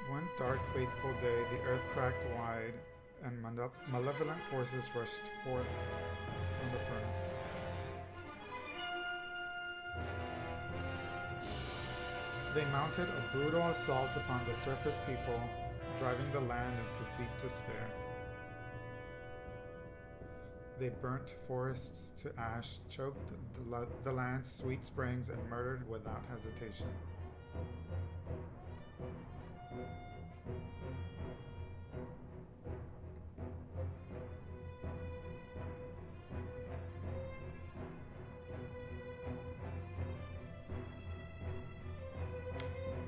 One dark, fateful day, the earth cracked wide, and malevolent forces rushed forth from the furnace. They mounted a brutal assault upon the surface people, driving the land into deep despair. They burnt forests to ash, choked the land's sweet springs, and murdered without hesitation.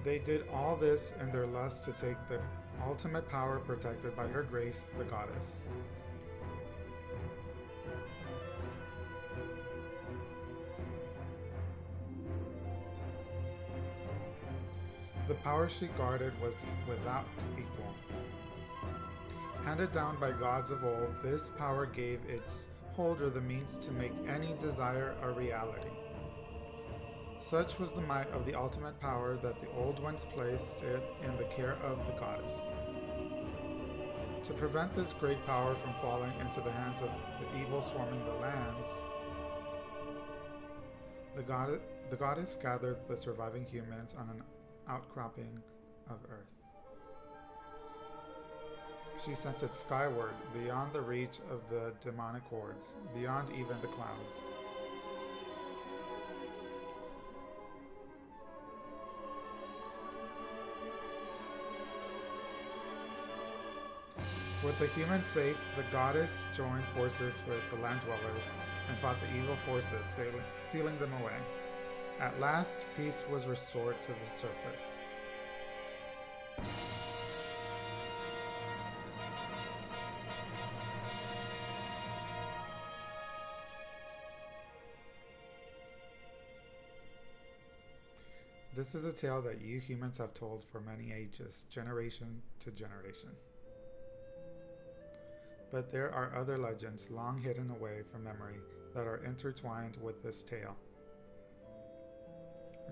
They did all this in their lust to take the ultimate power protected by her grace, the goddess. The power she guarded was without equal. Handed down by gods of old, this power gave its holder the means to make any desire a reality. Such was the might of the ultimate power that the old ones placed it in the care of the goddess. To prevent this great power from falling into the hands of the evil swarming the lands, the goddess gathered the surviving humans on an outcropping of earth. She sent it skyward, beyond the reach of the demonic hordes, beyond even the clouds. With the humans safe, the goddess joined forces with the land dwellers and fought the evil forces, sealing them away. At last, peace was restored to the surface. This is a tale that you humans have told for many ages, generation to generation. But there are other legends long hidden away from memory that are intertwined with this tale.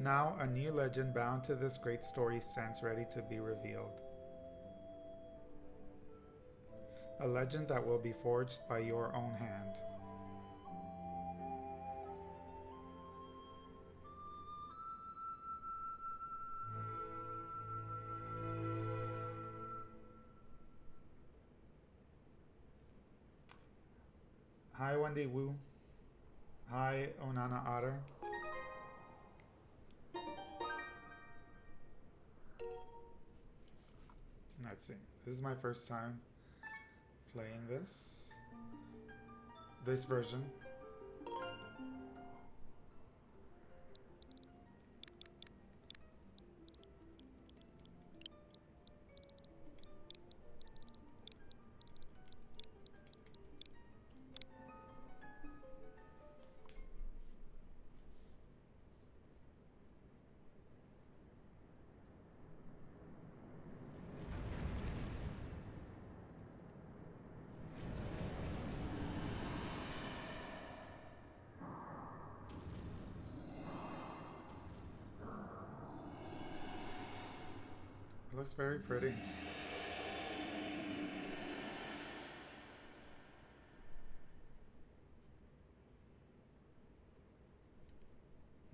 Now, a new legend bound to this great story stands ready to be revealed. A legend that will be forged by your own hand. Hi, Wendy Wu. Hi, Onana Otter. Let's see. This is my first time playing this version. It looks very pretty.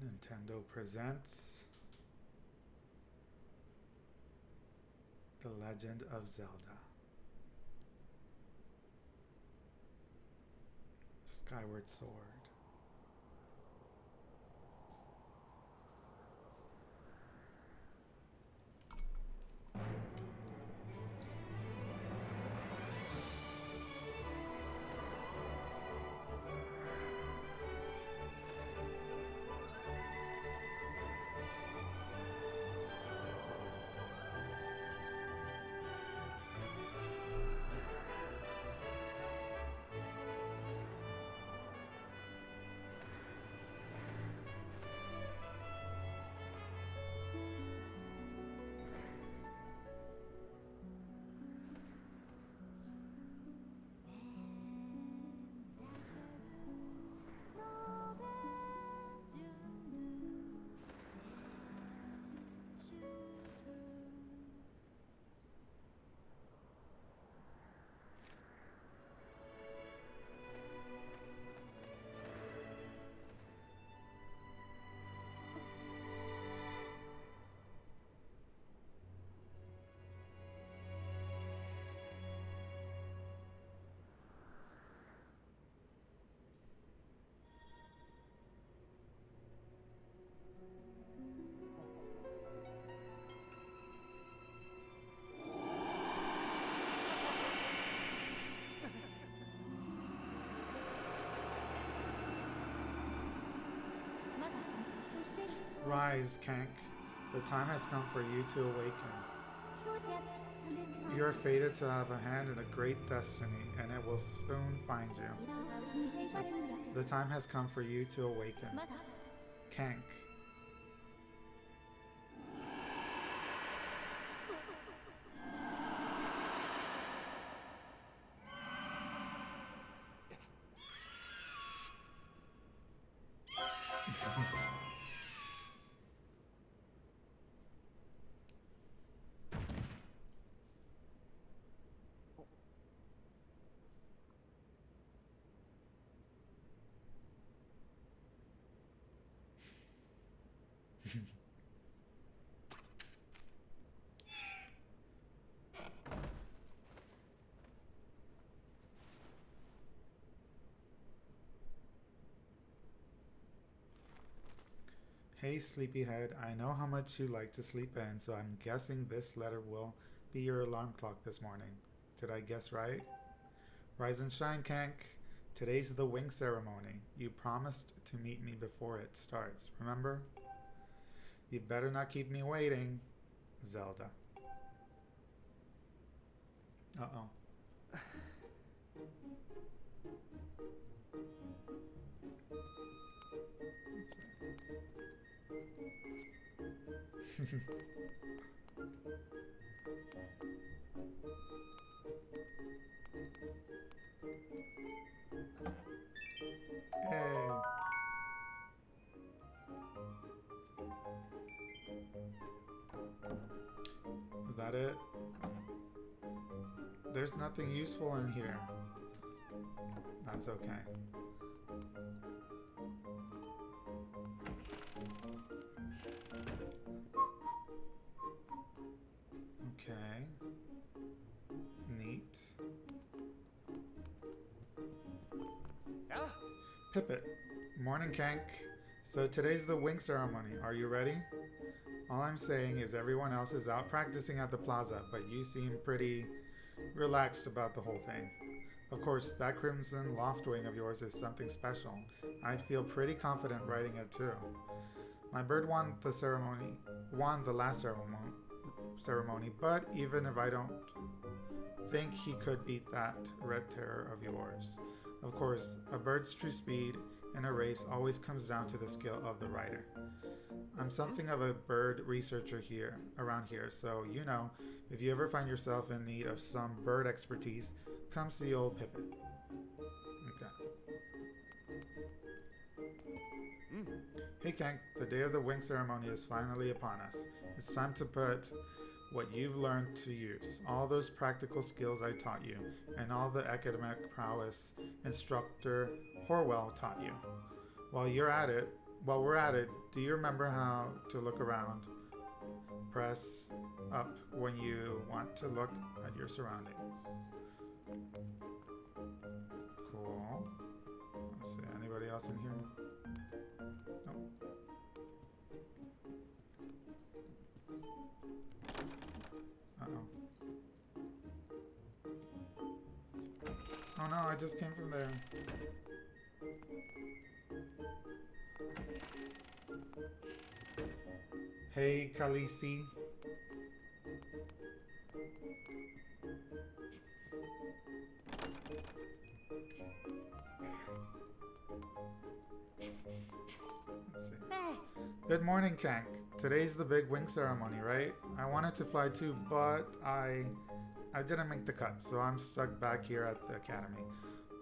Nintendo presents The Legend of Zelda. Skyward Sword. Rise, Kank. The time has come for you to awaken. You are fated to have a hand in a great destiny, and it will soon find you. The time has come for you to awaken. Kank. Hey, sleepyhead, I know how much you like to sleep in, so I'm guessing this letter will be your alarm clock this morning. Did I guess right? Rise and shine, Kank. Today's the wing ceremony. You promised to meet me before it starts, remember? You better not keep me waiting, Zelda. Uh-oh. Hey. Is that it? There's nothing useful in here. That's okay. Okay. Neat. Yeah? Pippet. Morning, Kank. So today's the wing ceremony. Are you ready? All I'm saying is everyone else is out practicing at the plaza, but you seem pretty relaxed about the whole thing. Of course, that crimson loft wing of yours is something special. I'd feel pretty confident riding it too. My bird won the last ceremony, but even if I don't think he could beat that red terror of yours. Of course, a bird's true speed in a race always comes down to the skill of the rider. I'm something of a bird researcher around here, so if you ever find yourself in need of some bird expertise, come see old Pippet. Okay. Hey Kank, the day of the wing ceremony is finally upon us. It's time to put what you've learned to use, all those practical skills I taught you, and all the academic prowess instructor Horwell taught you. While we're at it, do you remember how to look around? Press up when you want to look at your surroundings. Cool. Let's see, anybody else in here? Nope. Uh-oh. Oh no, I just came from there. Hey, Khaleesi. Let's see. Good morning, Kank. Today's the big wing ceremony, right? I wanted to fly too, but I didn't make the cut, so I'm stuck back here at the academy.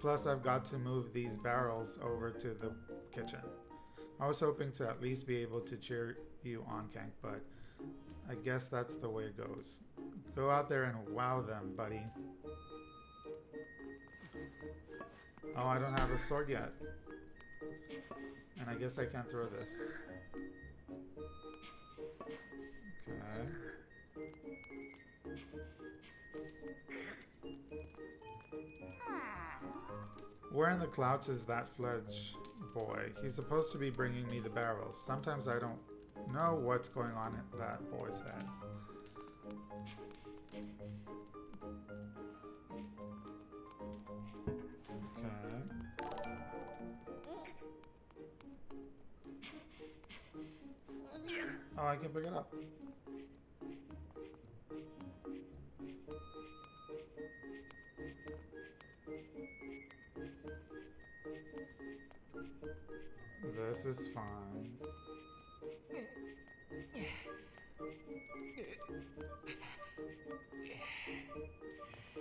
Plus, I've got to move these barrels over to the kitchen. I was hoping to at least be able to cheer you on, Kank, but I guess that's the way it goes. Go out there and wow them, buddy. Oh, I don't have a sword yet. And I guess I can't throw this. Okay. Where in the clouds is that Fledge boy? He's supposed to be bringing me the barrels. Sometimes I don't know what's going on in that boy's head. Okay. I can pick it up. This is fine.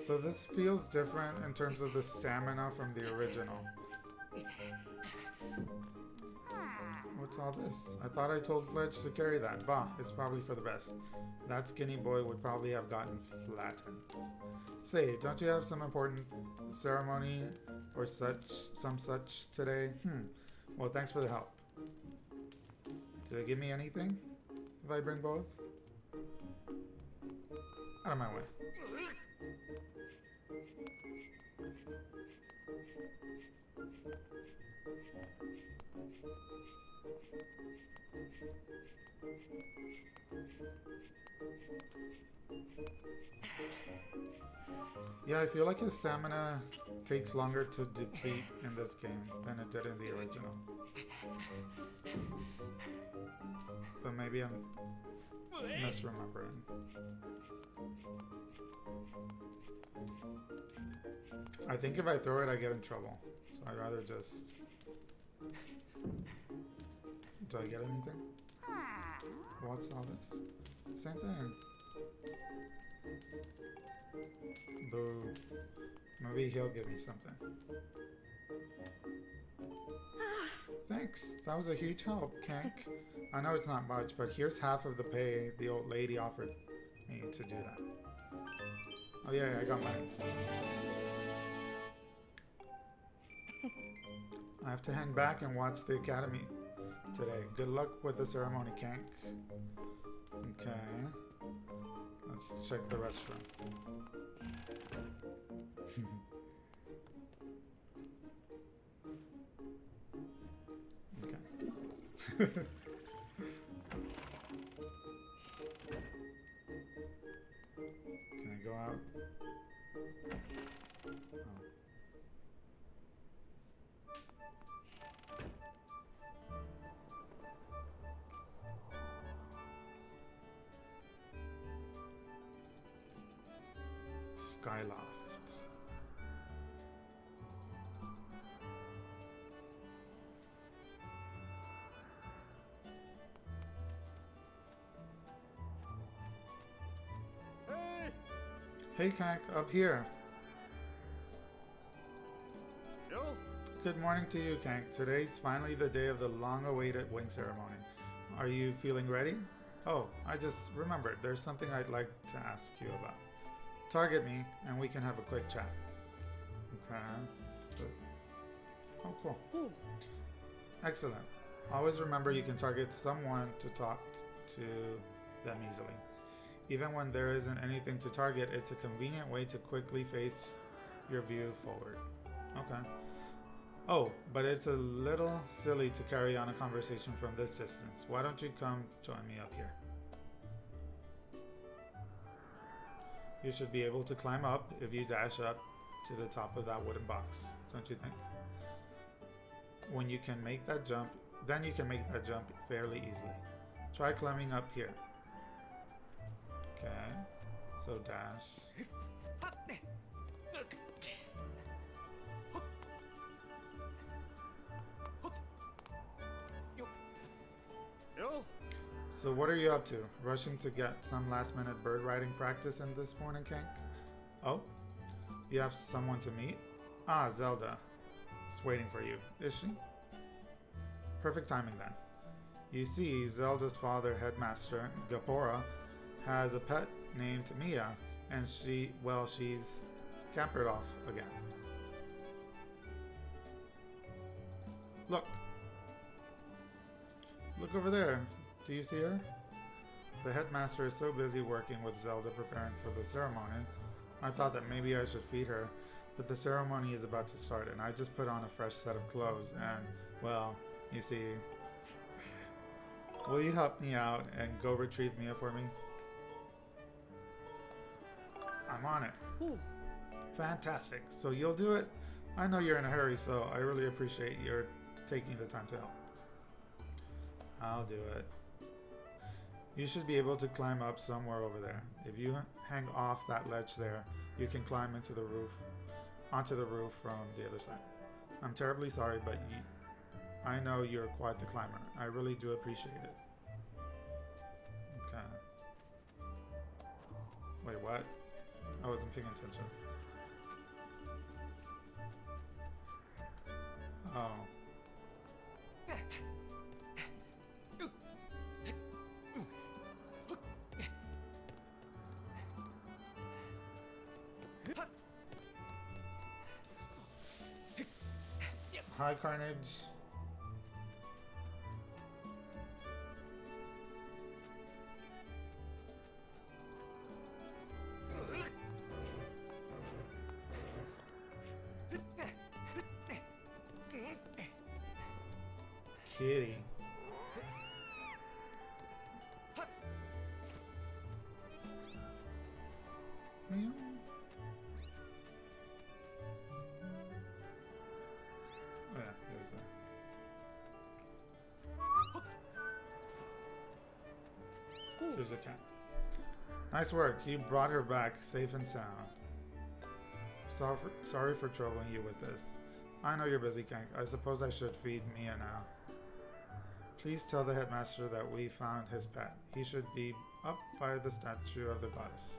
So this feels different in terms of the stamina from the original. What's all this? I thought I told Fletch to carry that. Bah, it's probably for the best. That skinny boy would probably have gotten flattened. Say, don't you have some important ceremony or some such today? Well, thanks for the help. Did they give me anything if I bring both? Out of my way. Yeah, I feel like his stamina takes longer to deplete in this game than it did in the original. But maybe I'm misremembering. I think if I throw it, I get in trouble. So I'd rather just... Do I get anything? What's all this? Same thing. Boo. Maybe he'll give me something. Thanks. That was a huge help, Kank. I know it's not much, but here's half of the pay the old lady offered me to do that. Oh yeah, I got mine. I have to head back and watch the academy today. Good luck with the ceremony, Kank. Okay. Let's check the restroom. Okay. Can I go out? Oh. Skyloft. Hey Kank, up here. Yo. Good morning to you, Kank. Today's finally the day of the long-awaited wing ceremony. Are you feeling ready? Oh, I just remembered. There's something I'd like to ask you about. Target me, and we can have a quick chat. Okay. Oh, cool. Excellent. Always remember you can target someone to talk to them easily. Even when there isn't anything to target, it's a convenient way to quickly face your view forward. Okay. Oh, but it's a little silly to carry on a conversation from this distance. Why don't you come join me up here? You should be able to climb up if you dash up to the top of that wooden box, don't you think? When you can make that jump, then you can make that jump fairly easily. Try climbing up here. Okay, so dash. Yo. So what are you up to? Rushing to get some last-minute bird riding practice in this morning, Kank? Oh? You have someone to meet? Ah, Zelda. Is waiting for you. Is she? Perfect timing then. You see, Zelda's father, Headmaster Gaepora, has a pet named Mia, and she's campered off again. Look. Look over there. Do you see her? The headmaster is so busy working with Zelda preparing for the ceremony. I thought that maybe I should feed her, but the ceremony is about to start and I just put on a fresh set of clothes and, well, you see. Will you help me out and go retrieve Mia for me? I'm on it. Ooh. Fantastic. So you'll do it? I know you're in a hurry, so I really appreciate your taking the time to help. I'll do it. You should be able to climb up somewhere over there. If you hang off that ledge there, you can climb onto the roof from the other side. I'm terribly sorry, but I know you're quite the climber. I really do appreciate it. Okay. Wait, what? I wasn't paying attention. Oh. Hi, Carnage. Kitty. Meow. Oh yeah, there's that. There's a cat. Nice work. You brought her back safe and sound. Sorry for troubling you with this. I know you're busy, Kank. I suppose I should feed Mia now. Please tell the headmaster that we found his pet. He should be up by the statue of the goddess.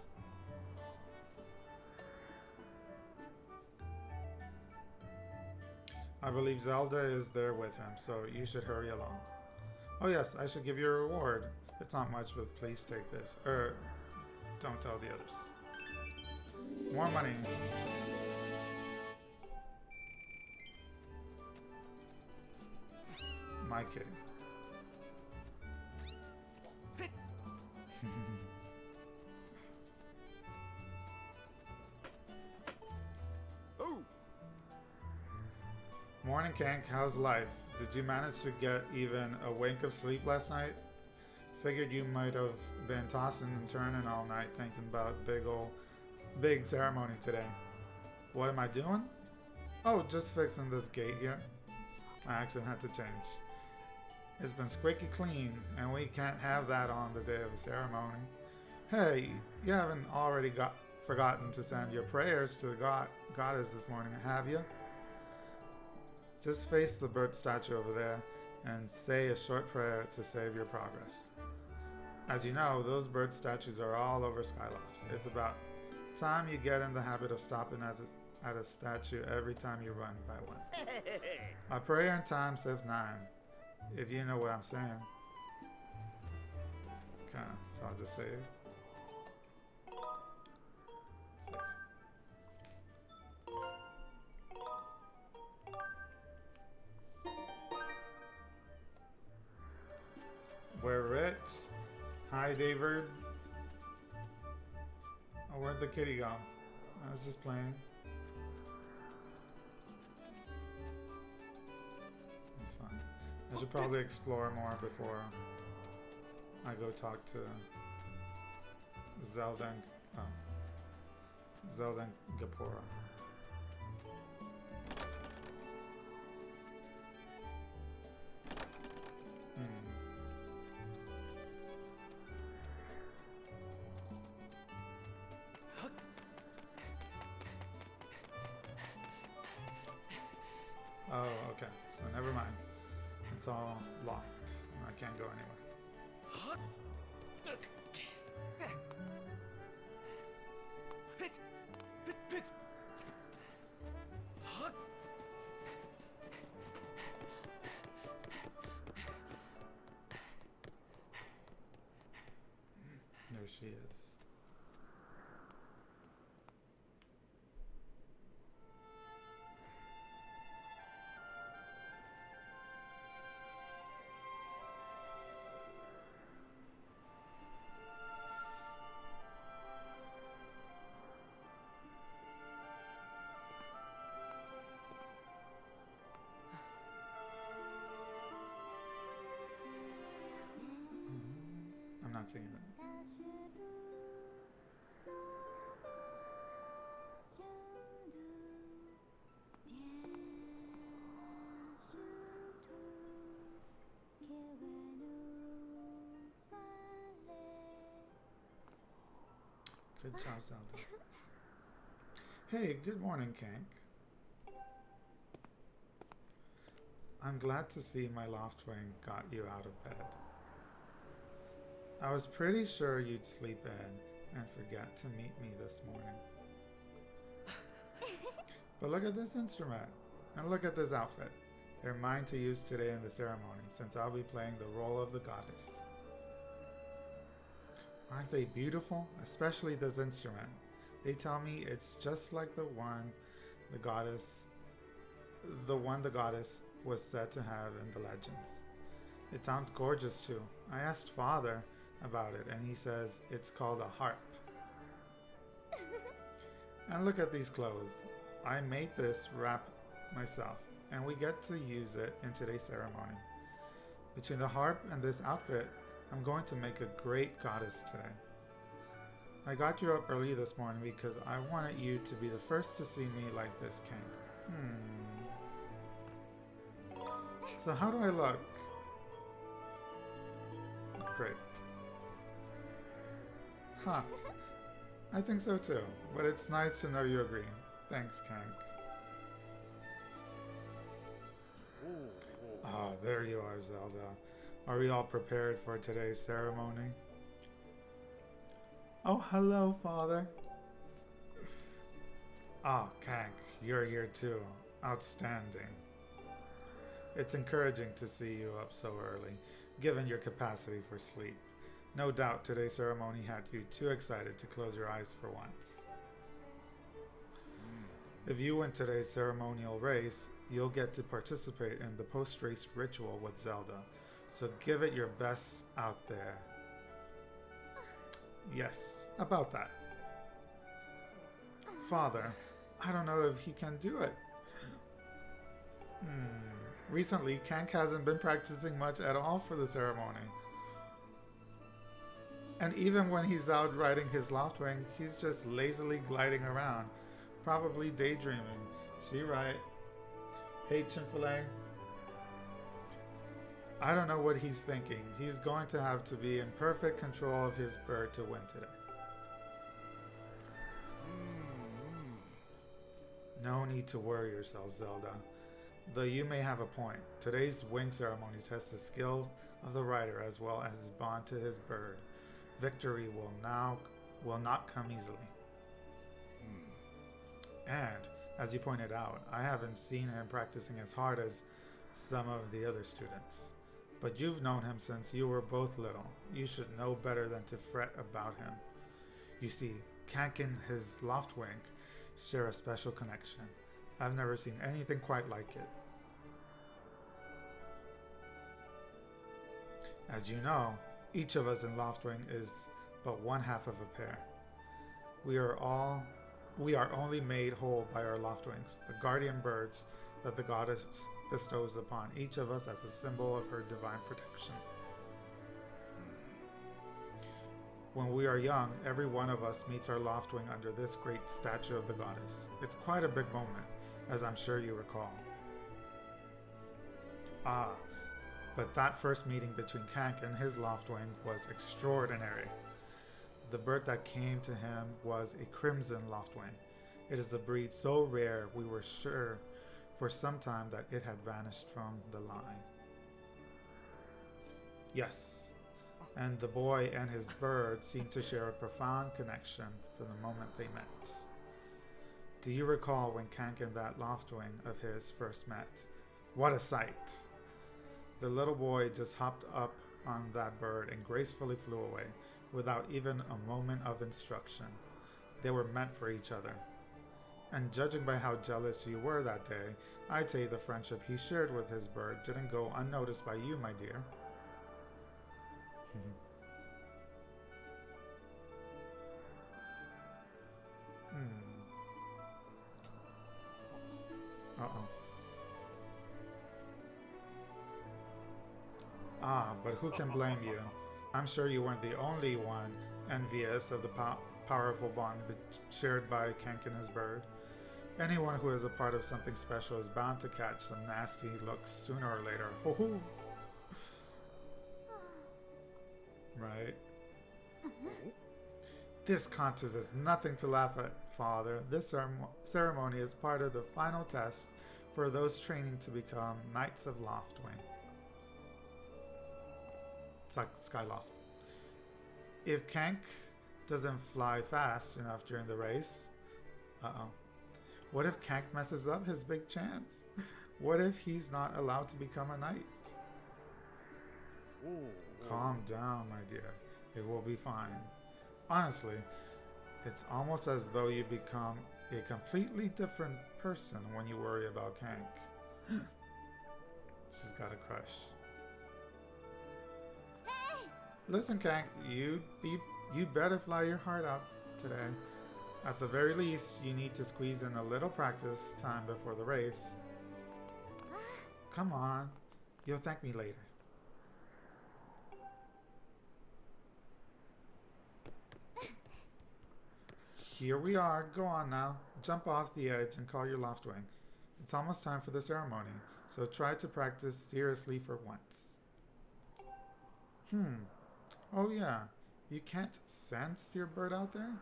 I believe Zelda is there with him, so you should hurry along. Oh yes, I should give you a reward. It's not much, but please take this. Don't tell the others. More money. My kidding. Oh. Morning, Kank. How's life? Did you manage to get even a wink of sleep last night? Figured you might have been tossing and turning all night thinking about big ceremony today. What am I doing? Oh, just fixing this gate here. My accent had to change. It's been squeaky clean, and we can't have that on the day of the ceremony. Hey, you haven't already forgotten to send your prayers to the goddess this morning, have you? Just face the bird statue over there and say a short prayer to save your progress. As you know, those bird statues are all over Skyloft. It's about time you get in the habit of stopping at a statue every time you run by one. A prayer in time saves 9, if you know what I'm saying. Okay, so I'll just save. Save. We're rich. Hi, David. Oh, where'd the kitty go? I was just playing. It's fine. I should probably explore more before I go talk to Zelda and, Zelda and Gaepora. Oh, okay. So never mind. It's all locked. I can't go anywhere. There she is. I'm not singing that. Good job, Zelda. Hey, good morning, Kank. I'm glad to see my Loftwing got you out of bed. I was pretty sure you'd sleep in and forget to meet me this morning. But look at this instrument, and look at this outfit. They're mine to use today in the ceremony, since I'll be playing the role of the goddess. Aren't they beautiful? Especially this instrument. They tell me it's just like the one the goddess was said to have in the legends. It sounds gorgeous too. I asked Father about it, and he says it's called a harp. And look at these clothes. I made this wrap myself, and we get to use it in today's ceremony. Between the harp and this outfit, I'm going to make a great goddess today. I got you up early this morning because I wanted you to be the first to see me like this, Kank. So how do I look? Great. Huh. I think so too, but it's nice to know you agree. Thanks, Kank. Ah, there you are, Zelda. Are we all prepared for today's ceremony? Oh, hello, Father. Ah, Kank, you're here too. Outstanding. It's encouraging to see you up so early, given your capacity for sleep. No doubt today's ceremony had you too excited to close your eyes for once. If you win today's ceremonial race, you'll get to participate in the post-race ritual with Zelda, so give it your best out there. Yes, about that. Father, I don't know if he can do it. Recently, Kank hasn't been practicing much at all for the ceremony. And even when he's out riding his Loftwing, he's just lazily gliding around, probably daydreaming. She right? Hey, Chinfile. I don't know what he's thinking. He's going to have to be in perfect control of his bird to win today. No need to worry yourself, Zelda. Though you may have a point. Today's wing ceremony tests the skill of the rider as well as his bond to his bird. Victory will not come easily. And, as you pointed out, I haven't seen him practicing as hard as some of the other students. But you've known him since you were both little. You should know better than to fret about him. You see, Kank and his Loftwing share a special connection. I've never seen anything quite like it. As you know, each of us in Loftwing is but one half of a pair. We are only made whole by our Loftwings, the guardian birds that the goddess bestows upon each of us as a symbol of her divine protection. When we are young, every one of us meets our Loftwing under this great statue of the goddess. It's quite a big moment, as I'm sure you recall. Ah, but that first meeting between Kank and his Loftwing was extraordinary. The bird that came to him was a crimson Loftwing. It is a breed so rare we were sure for some time that it had vanished from the line. Yes, and the boy and his bird seemed to share a profound connection from the moment they met. Do you recall when Kank and that Loftwing of his first met? What a sight! The little boy just hopped up on that bird and gracefully flew away, without even a moment of instruction. They were meant for each other. And judging by how jealous you were that day, I'd say the friendship he shared with his bird didn't go unnoticed by you, my dear. Uh-oh. Ah, but who can blame you? I'm sure you weren't the only one envious of the powerful bond shared by Kank and his bird. Anyone who is a part of something special is bound to catch some nasty looks sooner or later. Ho-ho! Right? This contest is nothing to laugh at, Father. This ceremony is part of the final test for those training to become Knights of Loftwing. Skyloft. If Kank doesn't fly fast enough during the race, what if Kank messes up his big chance? What if he's not allowed to become a knight? Calm down, my dear. It will be fine. Honestly, it's almost as though you become a completely different person when you worry about Kank. She's got a crush. Hey! Listen, Kank, you better fly your heart out today. At the very least, you need to squeeze in a little practice time before the race. Come on, you'll thank me later. Here we are. Go on now. Jump off the edge and call your Loftwing. It's almost time for the ceremony, so try to practice seriously for once. Oh yeah, you can't sense your bird out there?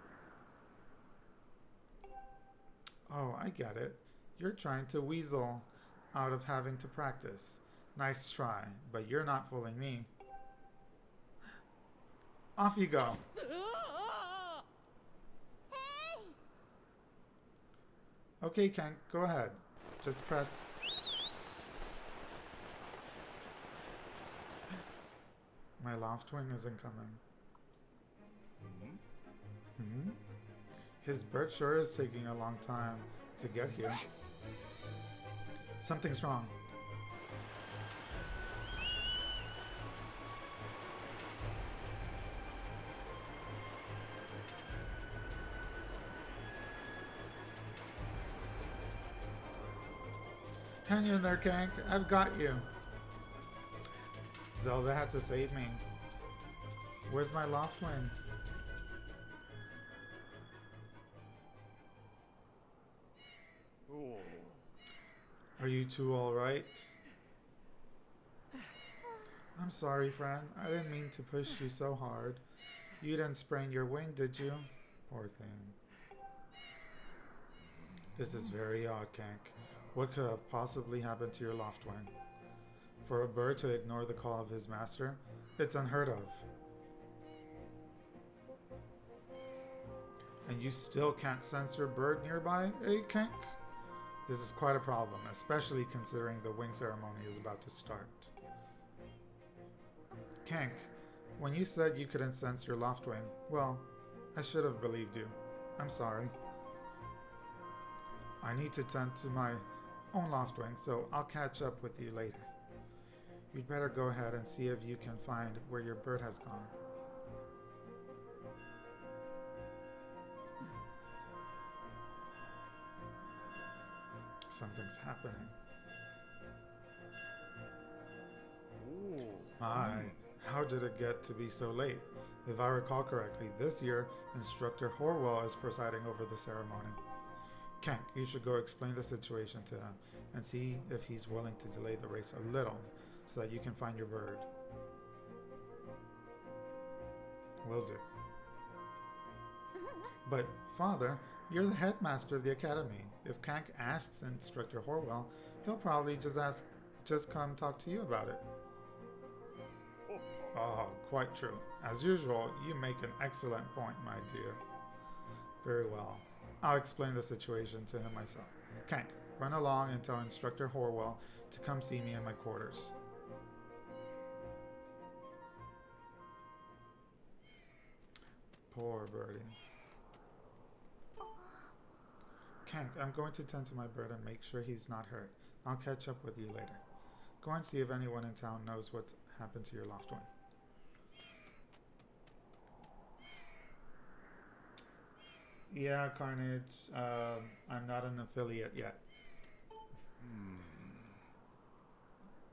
Oh, I get it. You're trying to weasel out of having to practice. Nice try, but you're not fooling me. Off you go. Okay, Kank, go ahead. Just press. My Loftwing isn't coming. His bird sure is taking a long time to get here. Something's wrong. Hang in there, Kank. I've got you. Zelda had to save me. Where's my Loftwing? Are you two alright? I'm sorry, friend. I didn't mean to push you so hard. You didn't sprain your wing, did you? Poor thing. This is very odd, Kank. What could have possibly happened to your Loftwing? For a bird to ignore the call of his master, it's unheard of. And you still can't sense your bird nearby, eh, Kank? This is quite a problem, especially considering the wing ceremony is about to start. Kank, when you said you couldn't sense your Loftwing, well, I should have believed you. I'm sorry. I need to tend to my own Loftwing, so I'll catch up with you later. You'd better go ahead and see if you can find where your bird has gone. Something's happening. My, how did it get to be so late? If I recall correctly, this year, Instructor Horwell is presiding over the ceremony. Kank, you should go explain the situation to him and see if he's willing to delay the race a little so that you can find your bird. Will do. But, Father, you're the headmaster of the academy. If Kank asks Instructor Horwell, he'll probably just come talk to you about it. Oh, quite true. As usual, you make an excellent point, my dear. Very well. I'll explain the situation to him myself. Kank, run along and tell Instructor Horwell to come see me in my quarters. Poor birdie. Kank, I'm going to tend to my bird and make sure he's not hurt. I'll catch up with you later. Go and see if anyone in town knows what happened to your Loftwing. Yeah, Carnage. I'm not an affiliate yet.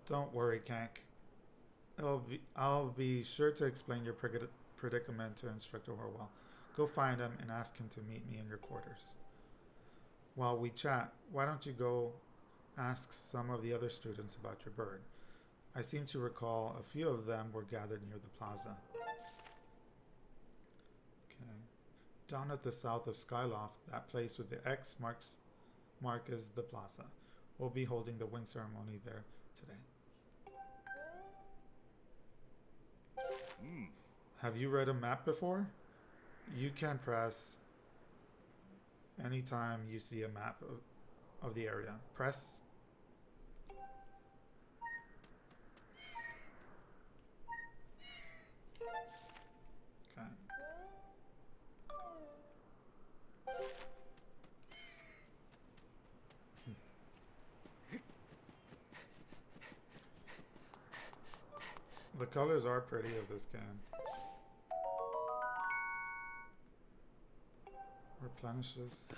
Don't worry, Kank. I'll be sure to explain your predicament to Instructor Horwell. Go find him and ask him to meet me in your quarters. While we chat, why don't you go ask some of the other students about your bird? I seem to recall a few of them were gathered near the plaza. Okay. Down at the south of Skyloft, that place with the X mark is the plaza. We'll be holding the wing ceremony there today. Have you read a map before? You can press anytime you see a map of the area. Press. Okay. The colors are pretty of this game. Replenishes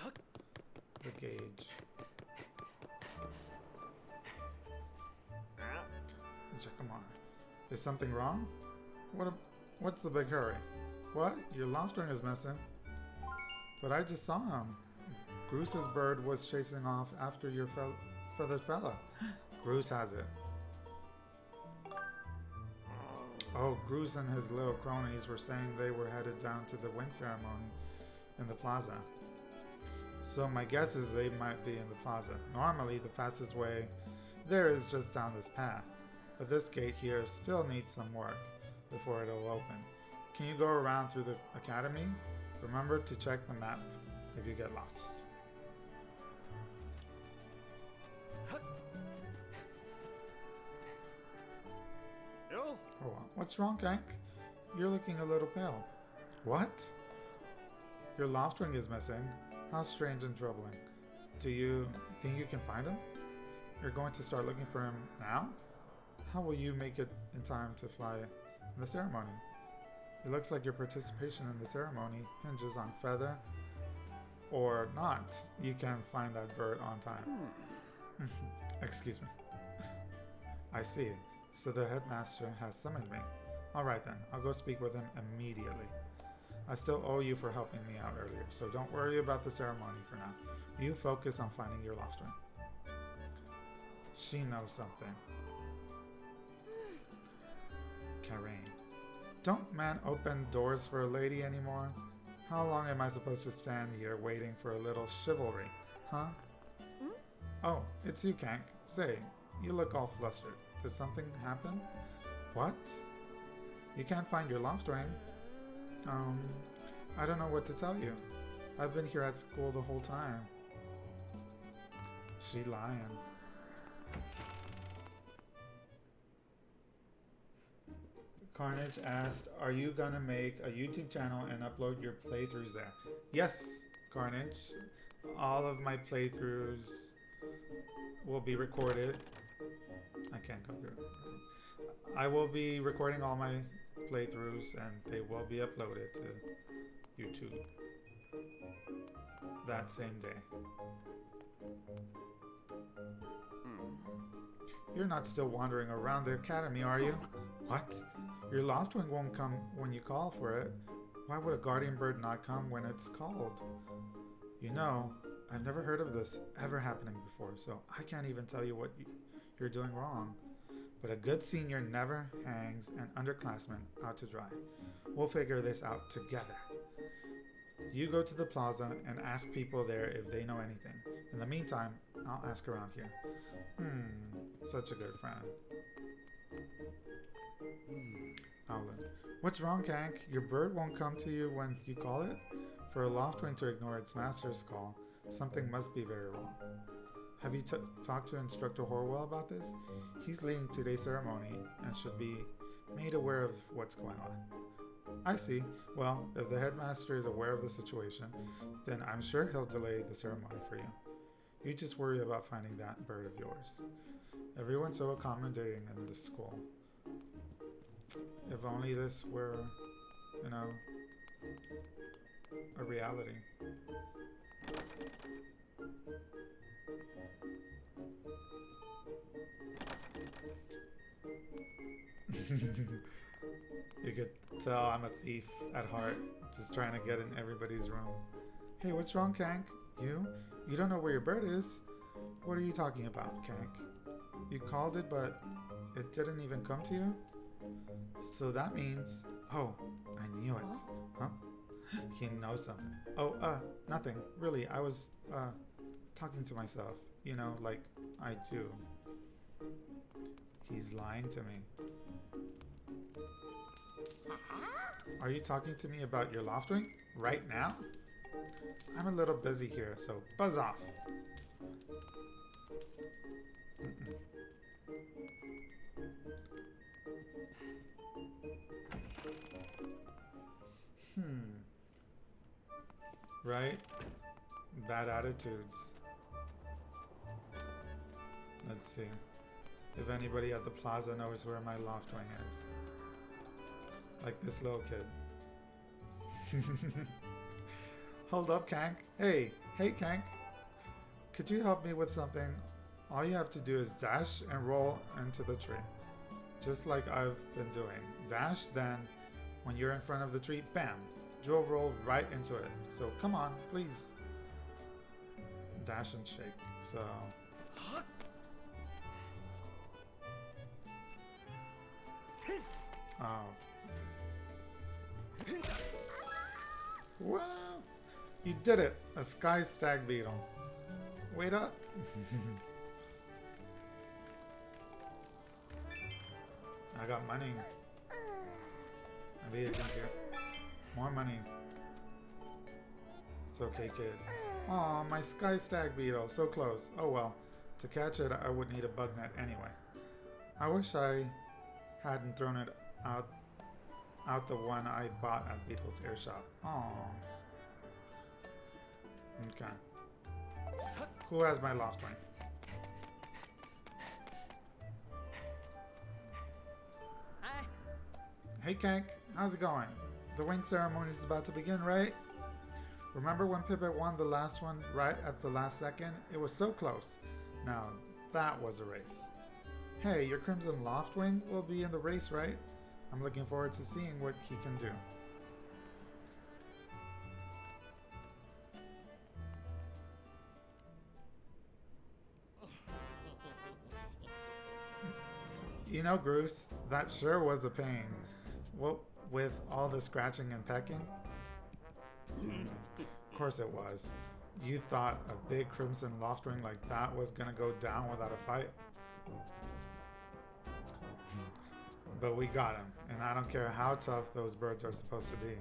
the gauge. Check them on. Is something wrong? What's the big hurry? What? Your Loftring is missing? But I just saw him. Groose's bird was chasing off after your feathered fella. Groose has it. Oh, Groose and his little cronies were saying they were headed down to the wing ceremony in the plaza. So my guess is they might be in the plaza. Normally, the fastest way there is just down this path. But this gate here still needs some work before it'll open. Can you go around through the academy? Remember to check the map if you get lost. Oh, what's wrong, Kank? You're looking a little pale. What? Your Loftring is missing. How strange and troubling. Do you think you can find him? You're going to start looking for him now? How will you make it in time to fly in the ceremony? It looks like your participation in the ceremony hinges on feather or not. You can find that bird on time. Excuse me. I see. So the headmaster has summoned me. Alright then, I'll go speak with him immediately. I still owe you for helping me out earlier, so don't worry about the ceremony for now. You focus on finding your Loftring. She knows something. Karain. Don't men open doors for a lady anymore? How long am I supposed to stand here waiting for a little chivalry, huh? Oh, it's you, Kank. Say, you look all flustered. Did something happen? What? You can't find your Loftring? I don't know what to tell you. I've been here at school the whole time. She lying. Carnage asked, are you gonna make a YouTube channel and upload your playthroughs there? Yes, Carnage. All of my playthroughs will be recorded. I can't go through it. I will be recording all my playthroughs and they will be uploaded to YouTube that same day. You're not still wandering around the academy, are you? What? Your Loftwing won't come when you call for it. Why would a guardian bird not come when it's called? You know, I've never heard of this ever happening before, so I can't even tell you what you're doing wrong. But a good senior never hangs an underclassman out to dry. We'll figure this out together. You go to the plaza and ask people there if they know anything. In the meantime, I'll ask around here. Such a good friend. Owlin. What's wrong, Kank? Your bird won't come to you when you call it? For a Loftwing to ignore its master's call, something must be very wrong. Have you talked to Instructor Horwell about this? He's leading today's ceremony and should be made aware of what's going on. I see. Well, if the headmaster is aware of the situation, then I'm sure he'll delay the ceremony for you. You just worry about finding that bird of yours. Everyone's so accommodating in this school. If only this were, you know, a reality. You could tell I'm a thief at heart, just trying to get in everybody's room. Hey, what's wrong, Kank? You? You don't know where your bird is? What are you talking about, Kank? You called it, but it didn't even come to you? So that means... Oh, I knew it. Huh? He knows something. Oh, nothing. Really, I was, talking to myself. You know, like I do. He's lying to me. Are you talking to me about your loftwing? Right now? I'm a little busy here, so buzz off. Right? Bad attitudes. Let's see. If anybody at the plaza knows where my loftwing is. Like this little kid. Hold up, Kank. Hey, Kank. Could you help me with something? All you have to do is dash and roll into the tree. Just like I've been doing. Dash, then when you're in front of the tree, bam! Drill roll right into it. So come on, please. Dash and shake. So... Oh. Wow! You did it! A sky stag beetle. Wait up! I got money. Maybe it's in here. More money. It's okay, kid. Aw, my sky stag beetle. So close. Oh well. To catch it, I would need a bug net anyway. I wish I hadn't thrown it out the one I bought at Beetle's Air Shop. Aw. Okay. Who has my loftwing? Hey Kank, how's it going? The wing ceremony is about to begin, right? Remember when Pippet won the last one right at the last second? It was so close. Now, that was a race. Hey, your Crimson Loftwing will be in the race, right? I'm looking forward to seeing what he can do. You know, Groose, that sure was a pain. Well, with all the scratching and pecking? Of course it was. You thought a big Crimson Loftwing like that was gonna go down without a fight? But we got him, and I don't care how tough those birds are supposed to be.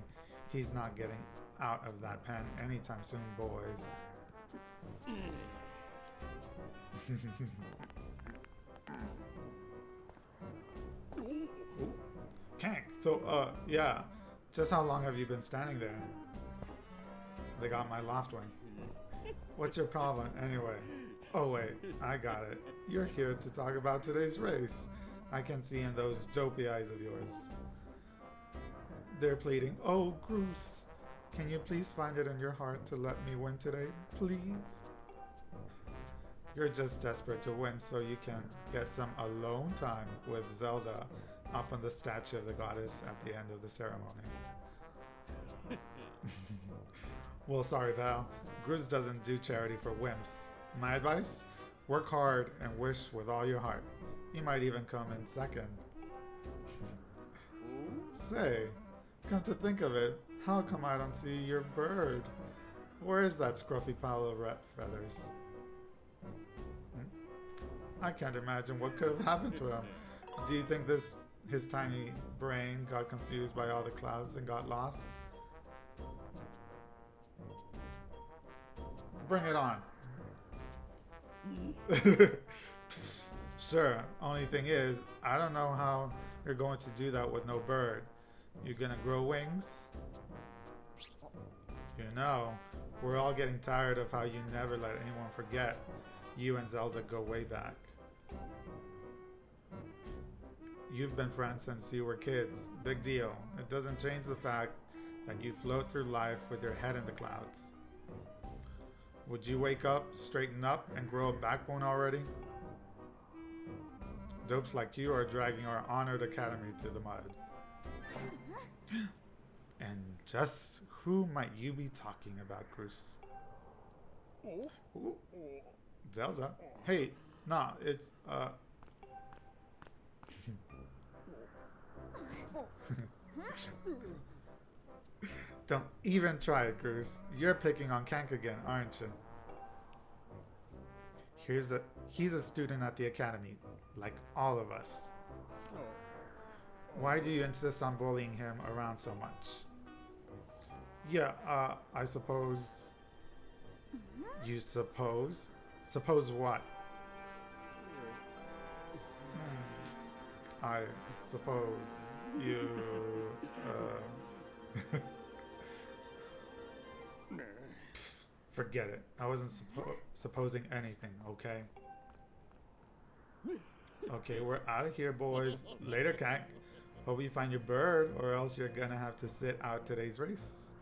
He's not getting out of that pen anytime soon, boys. Kank, so, yeah. Just how long have you been standing there? They got my loftwing. What's your problem, anyway? Oh, wait, I got it. You're here to talk about today's race. I can see in those dopey eyes of yours. They're pleading, oh, Groose, can you please find it in your heart to let me win today, please? You're just desperate to win so you can get some alone time with Zelda up on the statue of the goddess at the end of the ceremony. Well, sorry, pal. Groose doesn't do charity for wimps. My advice? Work hard and wish with all your heart. You might even come in second. Say, come to think of it, how come I don't see your bird? Where is that scruffy pile of rat feathers? I can't imagine what could have happened to him. Do you think his tiny brain got confused by all the clouds and got lost? Bring it on. Sure, only thing is, I don't know how you're going to do that with no bird. You're gonna grow wings? You know, we're all getting tired of how you never let anyone forget. You and Zelda go way back. You've been friends since you were kids. Big deal. It doesn't change the fact that you float through life with your head in the clouds. Would you wake up, straighten up, and grow a backbone already? Dopes like you are dragging our honored academy through the mud. And just who might you be talking about, Groose? Ooh. Zelda? Hey, nah, it's, Don't even try it, Groose. You're picking on Kank again, aren't you? He's a student at the academy, like all of us. Oh. Why do you insist on bullying him around so much? Yeah, I suppose... You suppose? Suppose what? I suppose you... Forget it. I wasn't supposing anything, okay? Okay, we're out of here, boys. Later, Kank. Hope you find your bird, or else you're gonna have to sit out today's race.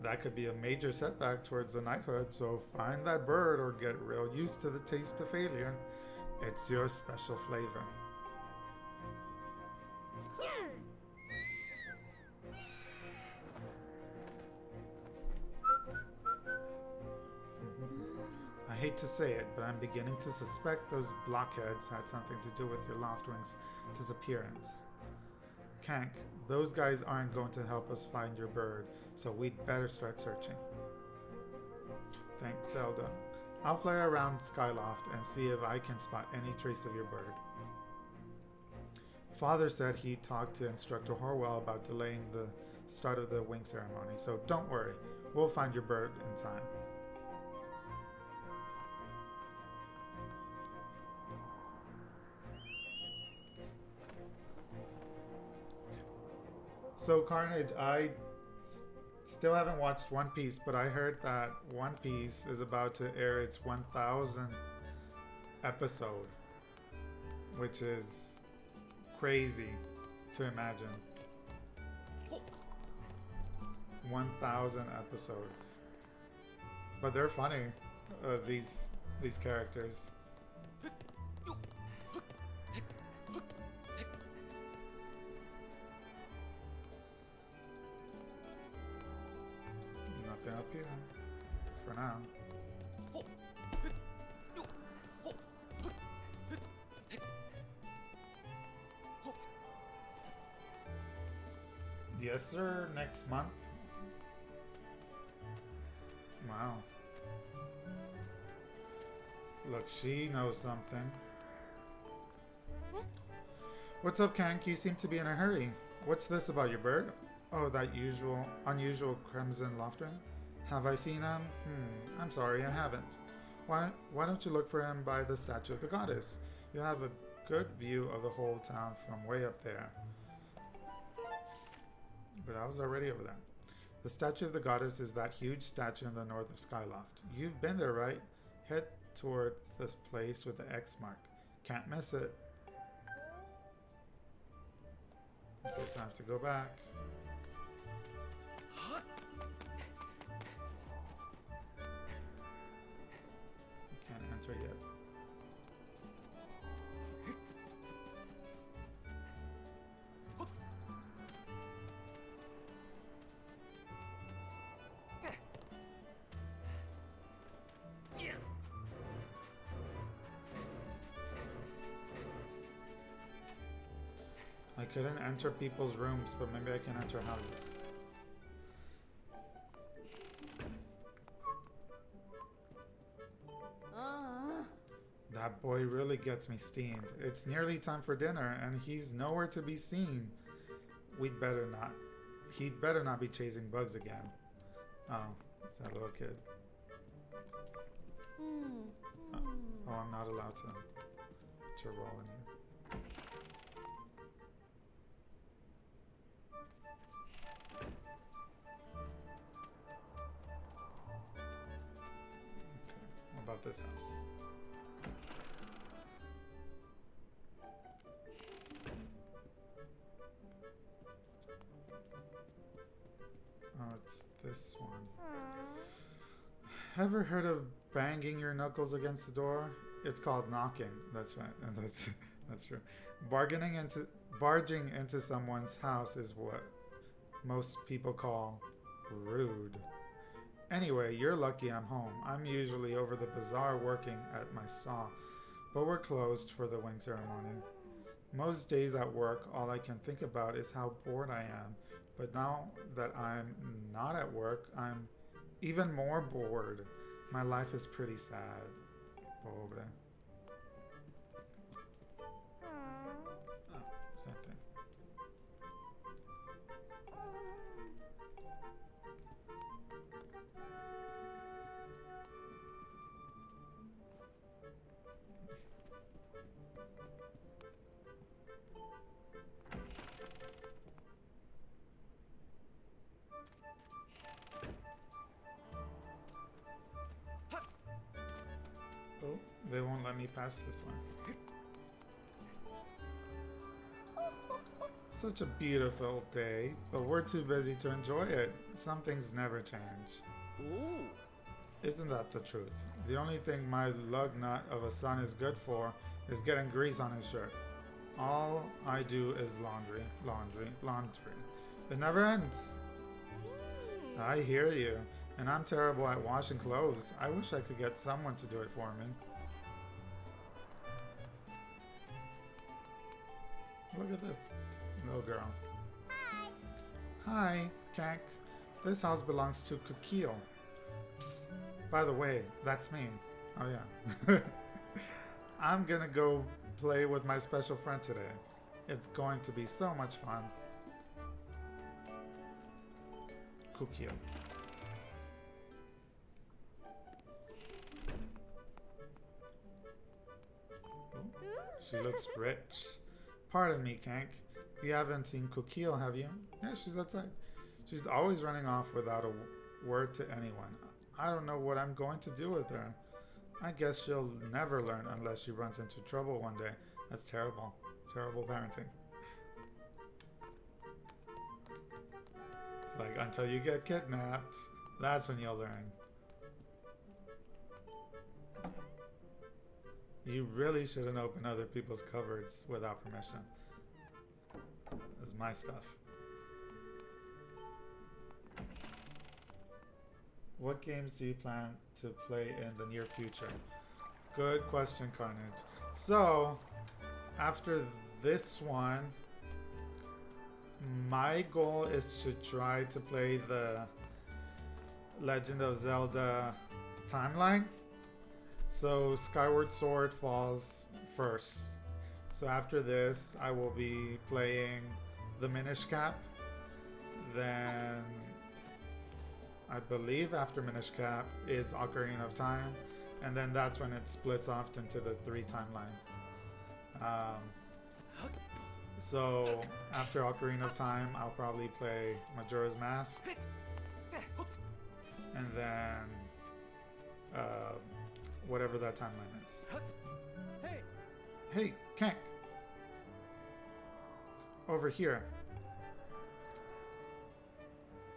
That could be a major setback towards the knighthood, so find that bird or get real used to the taste of failure. It's your special flavor. I hate to say it, but I'm beginning to suspect those blockheads had something to do with your Loftwing's disappearance. Kank, those guys aren't going to help us find your bird, so we'd better start searching. Thanks, Zelda. I'll fly around Skyloft and see if I can spot any trace of your bird. Father said he talked to Instructor Horwell about delaying the start of the wing ceremony, so don't worry. We'll find your bird in time. So Carnage, I still haven't watched One Piece, but I heard that One Piece is about to air its 1000th episode, which is crazy to imagine. 1000 episodes, but they're funny. These characters. Nothing up here for now. Yes, sir. Next month. Wow. Look, she knows something. What's up, Kank? You seem to be in a hurry. What's this about your bird? Oh, that unusual crimson Loftwing? Have I seen him? I'm sorry, I haven't. Why don't you look for him by the statue of the goddess? You have a good view of the whole town from way up there. But I was already over there. The statue of the goddess is that huge statue in the north of Skyloft. You've been there, right? Head toward this place with the X mark. Can't miss it. I guess I have to go back. Can't enter yet. I couldn't enter people's rooms, but maybe I can enter houses. That boy really gets me steamed. It's nearly time for dinner, and he's nowhere to be seen. He'd better not be chasing bugs again. Oh, it's that little kid. Oh, I'm not allowed to roll in here. What about this house? Oh, it's this one. Ever heard of banging your knuckles against the door? It's called knocking. That's right. That's true. Barging into someone's house is what most people call rude. Anyway, you're lucky I'm home. I'm usually over the bazaar working at my stall, but we're closed for the wing ceremony. Most days at work, all I can think about is how bored I am. But now that I'm not at work, I'm even more bored. My life is pretty sad. Pobre. Oh, same thing. Oh, they won't let me pass this one. Such a beautiful day, but we're too busy to enjoy it. Some things never change. Ooh. Isn't that the truth? The only thing my lug nut of a son is good for is getting grease on his shirt. All I do is laundry, laundry, laundry. It never ends. I hear you, and I'm terrible at washing clothes. I wish I could get someone to do it for me. Look at this little girl. Hi, Kank. This house belongs to Kukio. Psst. By the way, that's me. Oh yeah. I'm gonna go play with my special friend today. It's going to be so much fun. Kukio. She looks rich. Pardon me, Kank. You haven't seen Kukio, have you? Yeah, she's outside. She's always running off without a word to anyone. I don't know what I'm going to do with her. I guess she'll never learn unless she runs into trouble one day. That's terrible. Terrible parenting. It's like, until you get kidnapped, that's when you'll learn. You really shouldn't open other people's cupboards without permission. That's my stuff. What games do you plan to play in the near future? Good question, Carnage. So, after this one, my goal is to try to play the Legend of Zelda timeline. So Skyward Sword falls first. So after this, I will be playing the Minish Cap. Then I believe after Minish Cap is Ocarina of Time. And then that's when it splits off into the 3 timelines. So after Ocarina of Time, I'll probably play Majora's Mask. And then whatever that timeline is. Hey, Kank. Over here.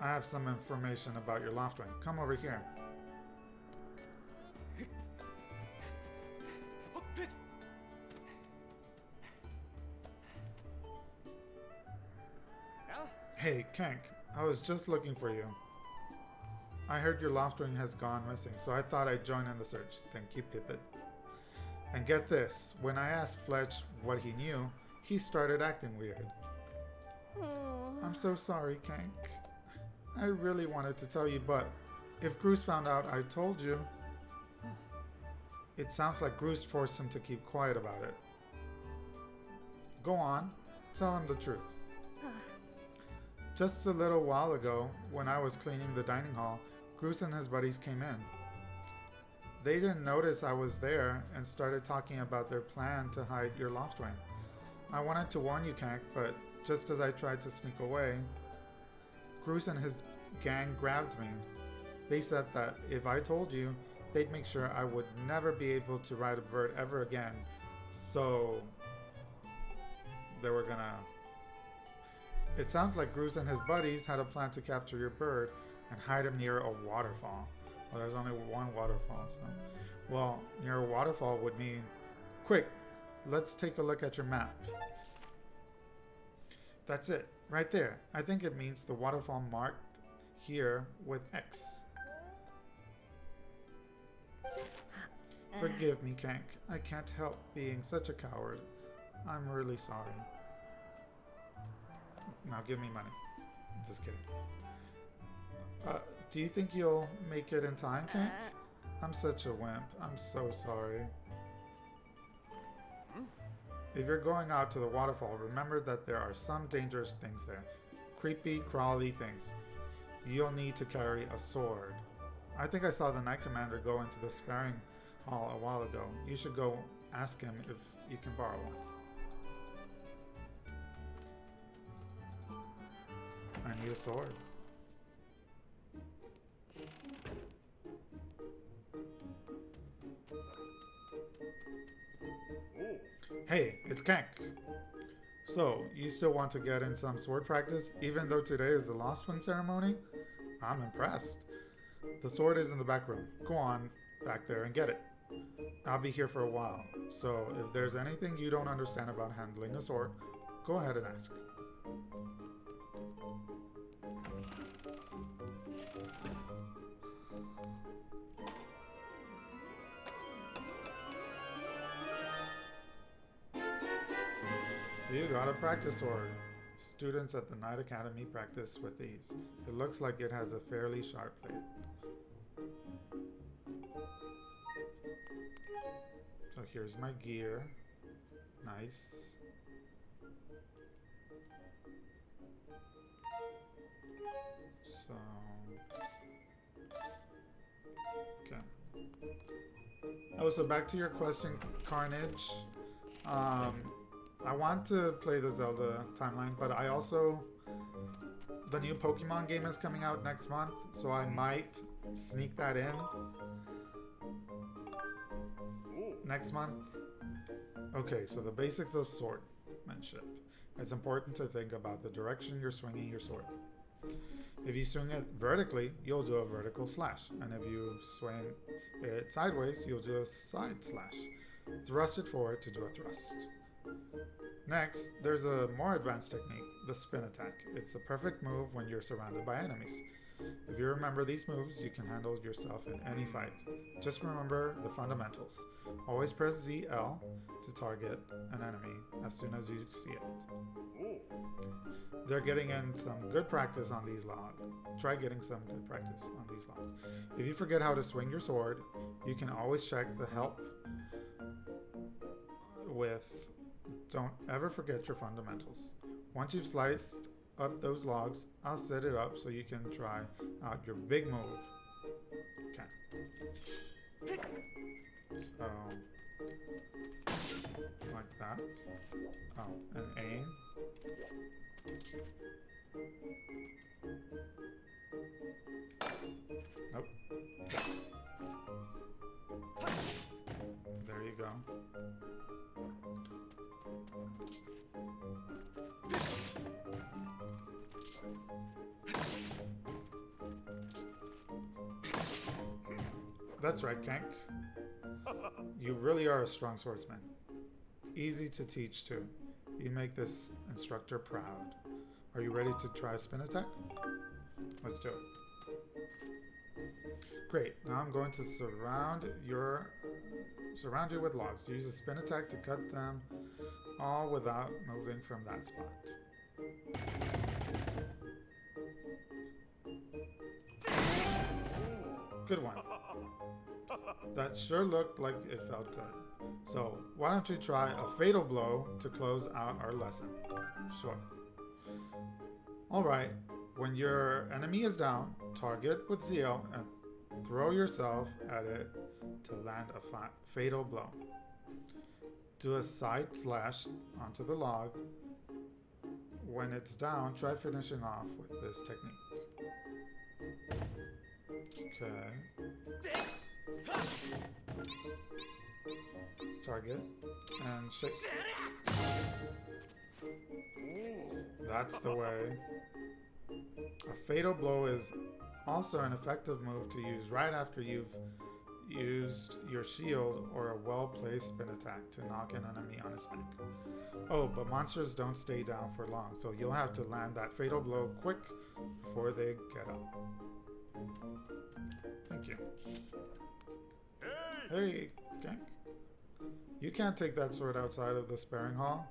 I have some information about your Loftwing. Come over here. Hey, Kank. I was just looking for you. I heard your Loftwing has gone missing, so I thought I'd join in the search. Thank you, Pippet. And get this, when I asked Fletch what he knew, he started acting weird. I'm so sorry, Kank. I really wanted to tell you, but if Groose found out I told you... It sounds like Groose forced him to keep quiet about it. Go on, tell him the truth. Just a little while ago, when I was cleaning the dining hall, Groose and his buddies came in. They didn't notice I was there and started talking about their plan to hide your Loftwing. I wanted to warn you, Kank, but just as I tried to sneak away, Groose and his gang grabbed me. They said that if I told you, they'd make sure I would never be able to ride a bird ever again. So they were gonna... It sounds like Groose and his buddies had a plan to capture your bird and hide him near a waterfall. Well, there's only one waterfall, so... Well, near a waterfall would mean... Quick, let's take a look at your map. That's it, right there. I think it means the waterfall marked here with X. Forgive me, Kank. I can't help being such a coward. I'm really sorry. Now give me money. Just kidding. Do you think you'll make it in time, Kank? I'm such a wimp. I'm so sorry. If you're going out to the waterfall, remember that there are some dangerous things there. Creepy, crawly things. You'll need to carry a sword. I think I saw the Knight Commander go into the sparring hall a while ago. You should go ask him if you can borrow one. I need a sword. Hey, it's Kank. So, you still want to get in some sword practice, even though today is the Lost One ceremony? I'm impressed. The sword is in the back room. Go on back there and get it. I'll be here for a while, so if there's anything you don't understand about handling a sword, go ahead and ask. You got a practice sword. Students at the Knight Academy practice with these. It looks like it has a fairly sharp blade. So here's my gear. Nice. So... okay. Oh, so back to your question, Carnage. I want to play the Zelda timeline, but I also... the new Pokemon game is coming out next month, so I might sneak that in next month. Okay, so the basics of swordmanship. It's important to think about the direction you're swinging your sword. If you swing it vertically, you'll do a vertical slash, and if you swing it sideways, you'll do a side slash. Thrust it forward to do a thrust. Next, there's a more advanced technique, the spin attack. It's the perfect move when you're surrounded by enemies. If you remember these moves, you can handle yourself in any fight. Just remember the fundamentals. Always press ZL to target an enemy as soon as you see it. They're getting in some good practice on these logs. Try getting some good practice on these logs. If you forget how to swing your sword, you can always check the help with don't ever forget your fundamentals. Once you've sliced up those logs, I'll set it up so you can try out your big move. Okay. So, like that. Oh, and aim. Nope. There you go. That's right, Kank. You really are a strong swordsman. Easy to teach, too. You make this instructor proud. Are you ready to try a spin attack? Let's do it. Great. Now I'm going to surround you with logs. Use a spin attack to cut them all without moving from that spot. Good one. That sure looked like it felt good. So, why don't you try a fatal blow to close out our lesson? Sure. Alright, when your enemy is down, target with ZL and throw yourself at it to land a fatal blow. Do a side slash onto the log. When it's down, try finishing off with this technique. Okay. Target and shake. That's the way. A fatal blow is also an effective move to use right after you've used your shield or a well-placed spin attack to knock an enemy on his back. Oh, but monsters don't stay down for long, so you'll have to land that fatal blow quick before they get up. Thank you. Hey, Kank. You can't take that sword outside of the sparring hall.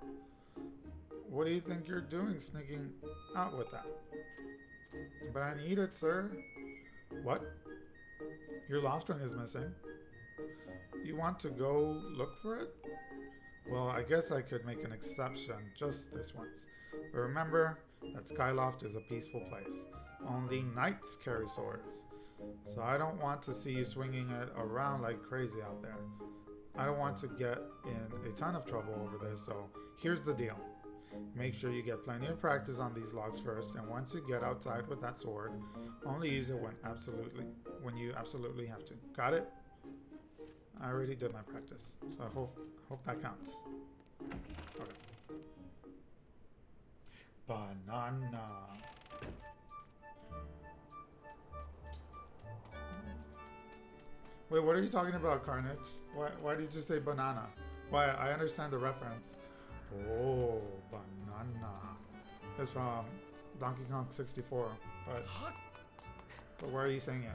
What do you think you're doing sneaking out with that? But I need it, sir. What? Your loft ring is missing. You want to go look for it? Well, I guess I could make an exception just this once. But remember that Skyloft is a peaceful place. Only knights carry swords. So I don't want to see you swinging it around like crazy out there. I don't want to get in a ton of trouble over this, so here's the deal. Make sure you get plenty of practice on these logs first, and once you get outside with that sword, only use it when you absolutely have to. Got it? I already did my practice, so I hope that counts. Okay. Banana. Wait, what are you talking about, Carnage? Why did you say banana? Why, I understand the reference. Oh, banana. It's from Donkey Kong 64, but why are you saying it?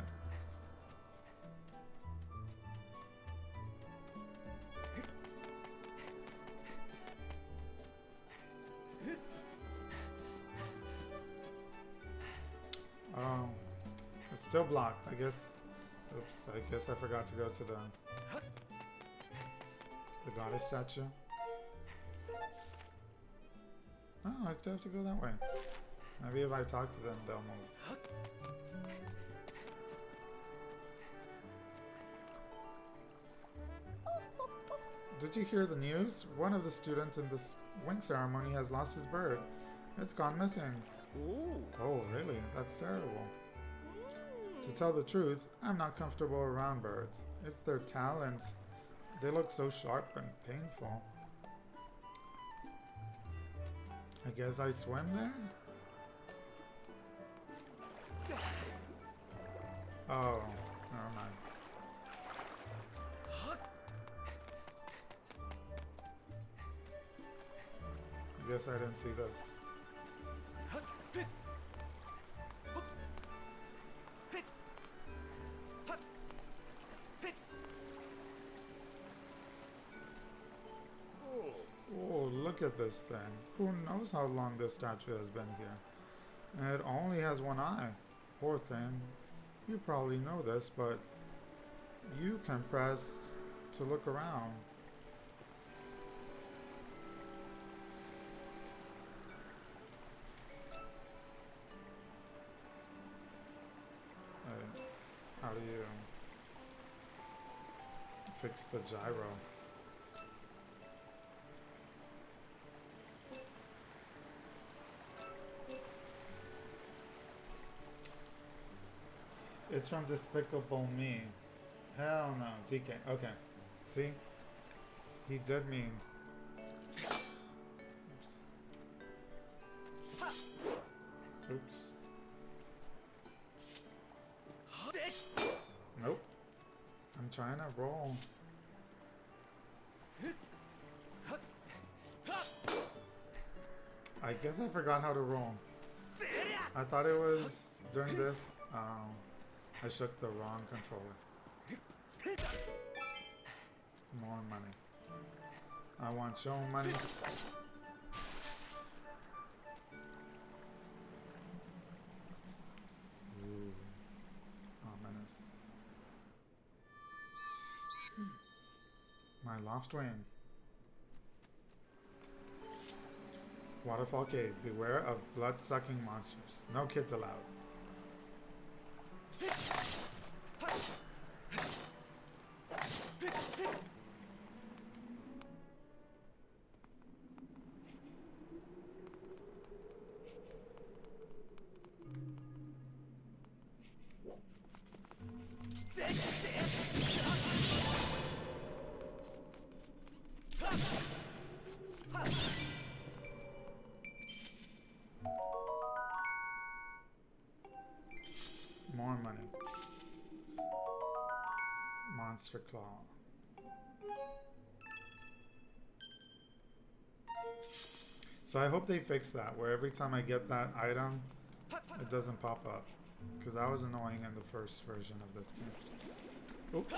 It's still blocked, I guess. Oops, I guess I forgot to go to the goddess statue. Oh, I still have to go that way. Maybe if I talk to them, they'll move. Did you hear the news? One of the students in this wing ceremony has lost his bird. It's gone missing. Ooh. Oh, really? That's terrible. To tell the truth, I'm not comfortable around birds. It's their talons. They look so sharp and painful. I guess I swim there? Oh, never mind. I guess I didn't see this. Oh, look at this thing. Who knows how long this statue has been here? And it only has one eye. Poor thing. You probably know this, but you can press to look around. How do you fix the gyro? It's from Despicable Me. Hell no, DK. Okay. See? He did mean. Oops. Oops. Nope. I'm trying to roll. I guess I forgot how to roll. I thought it was during this. I shook the wrong controller. More money. I want your money. Ooh. Ominous. My loft wing. Waterfall Cave. Beware of blood-sucking monsters. No kids allowed. More money. Monster Claw. So I hope they fix that, where every time I get that item, it doesn't pop up. Because that was annoying in the first version of this game. Oop.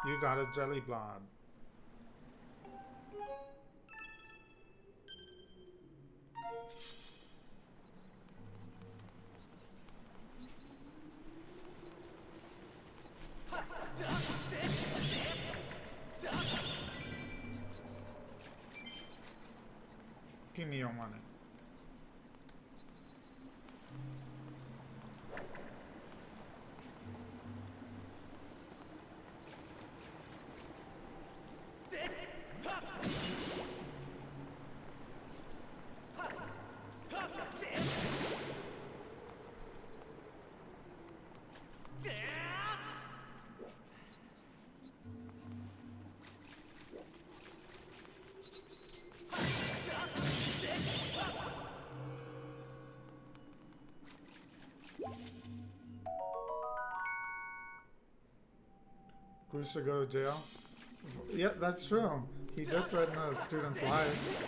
You got a jelly blob. Give me your money. Groose should go to jail. Yeah, that's true. He did threaten a student's life.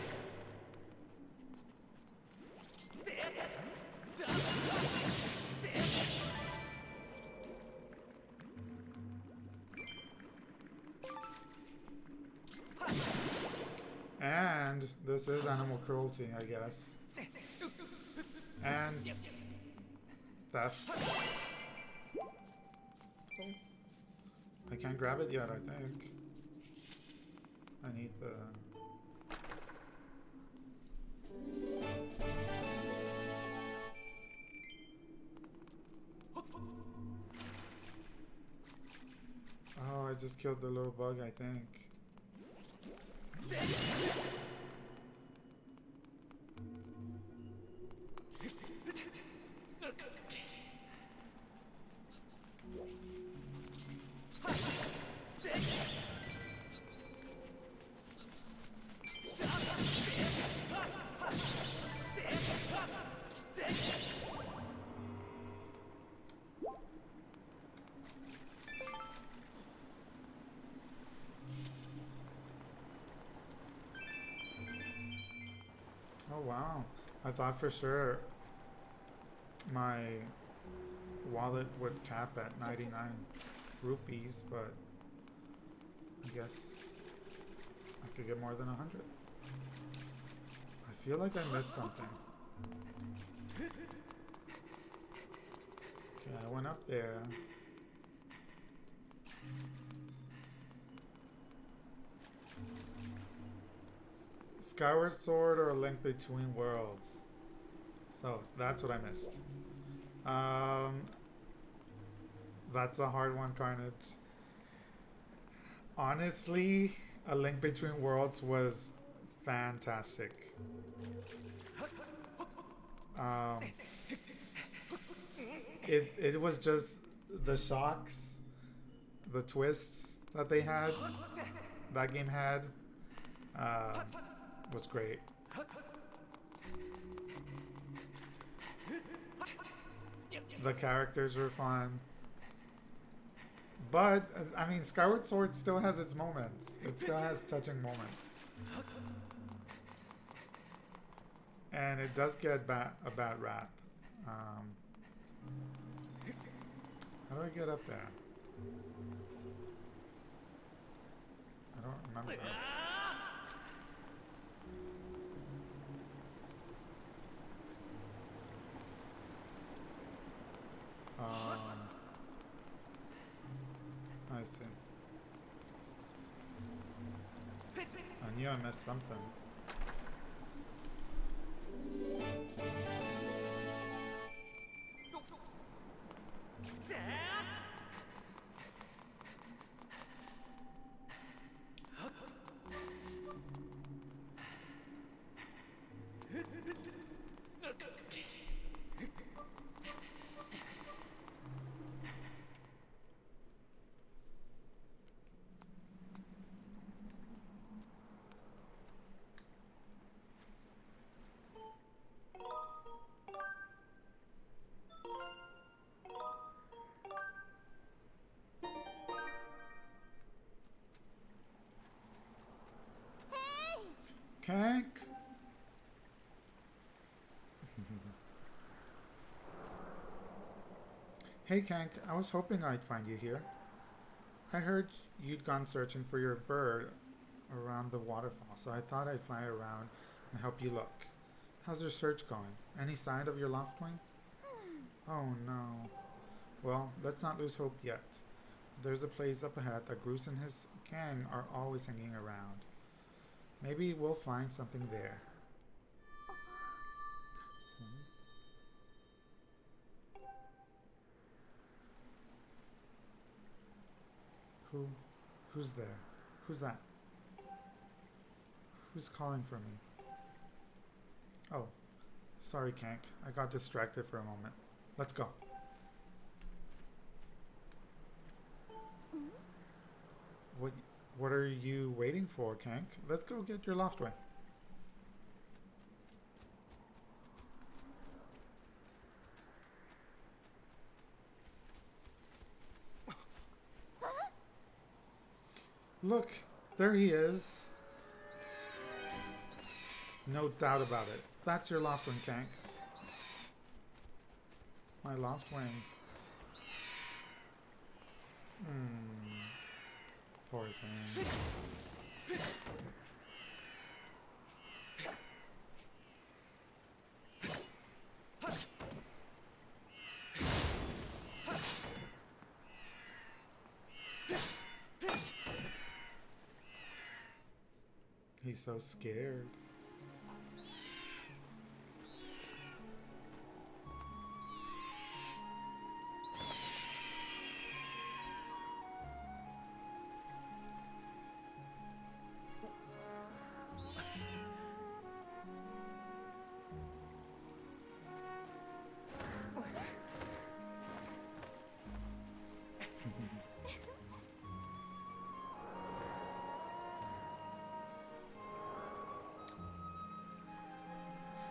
And this is animal cruelty, I guess. And theft. I can't grab it yet, I think. I need the... Oh, I just killed the little bug, I think. Oh wow, I thought for sure my wallet would cap at 99 rupees, but I guess I could get more than 100. I feel like I missed something. Okay, I went up there. Skyward Sword or A Link Between Worlds. So that's what I missed. That's a hard one, Carnage. Honestly, A Link Between Worlds was fantastic. It was just the shocks, the twists that they had, that game had, was great. The characters were fun. But, I mean, Skyward Sword still has its moments. It still has touching moments. And it does get a bad rap. How do I get up there? I don't remember. I see. I knew I missed something. Kank? Hey Kank, I was hoping I'd find you here. I heard you'd gone searching for your bird around the waterfall, so I thought I'd fly around and help you look. How's your search going? Any sign of your loftwing? Oh no. Well, let's not lose hope yet. There's a place up ahead that Groose and his gang are always hanging around. Maybe we'll find something there. Who's there? Who's that? Who's calling for me? Oh, sorry, Kank. I got distracted for a moment. Let's go. What are you waiting for, Kank? Let's go get your loftwing. Look, there he is. No doubt about it. That's your loftwing, Kank. My loftwing. Poor thing. He's so scared.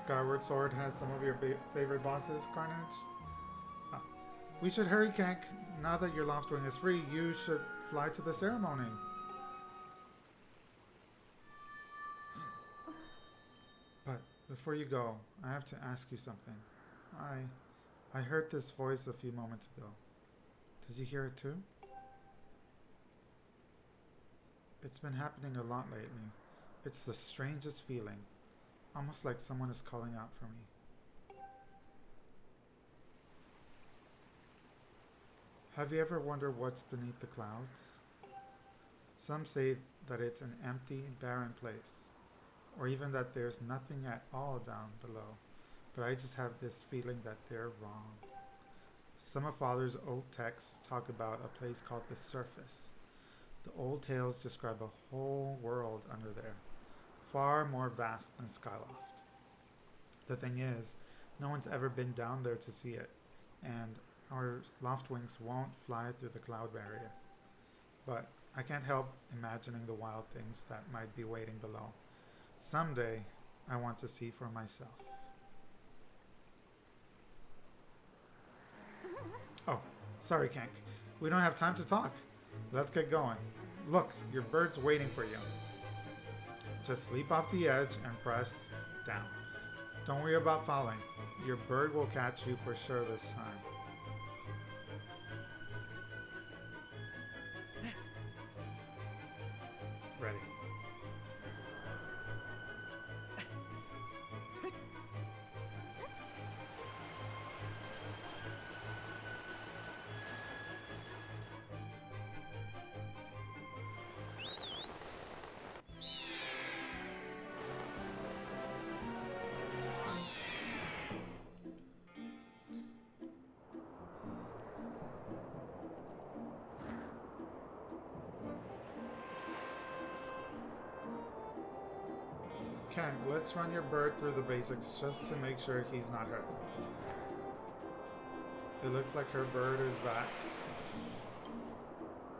Skyward Sword has some of your favorite bosses, Carnage. We should hurry, Kank. Now that your loftwing is free, you should fly to the ceremony. But before you go, I have to ask you something. I heard this voice a few moments ago. Did you hear it too? It's been happening a lot lately. It's the strangest feeling. Almost like someone is calling out for me. Have you ever wondered what's beneath the clouds? Some say that it's an empty, barren place, or even that there's nothing at all down below, but I just have this feeling that they're wrong. Some of Father's old texts talk about a place called the Surface. The old tales describe a whole world under there, far more vast than Skyloft. The thing is, no one's ever been down there to see it, and our loftwings won't fly through the cloud barrier. But I can't help imagining the wild things that might be waiting below. Someday, I want to see for myself. Oh, sorry, Kank. We don't have time to talk. Let's get going. Look, your bird's waiting for you. Just sleep off the edge and press down. Don't worry about falling. Your bird will catch you for sure this time. Ready. Kank, let's run your bird through the basics just to make sure he's not hurt. It looks like her bird is back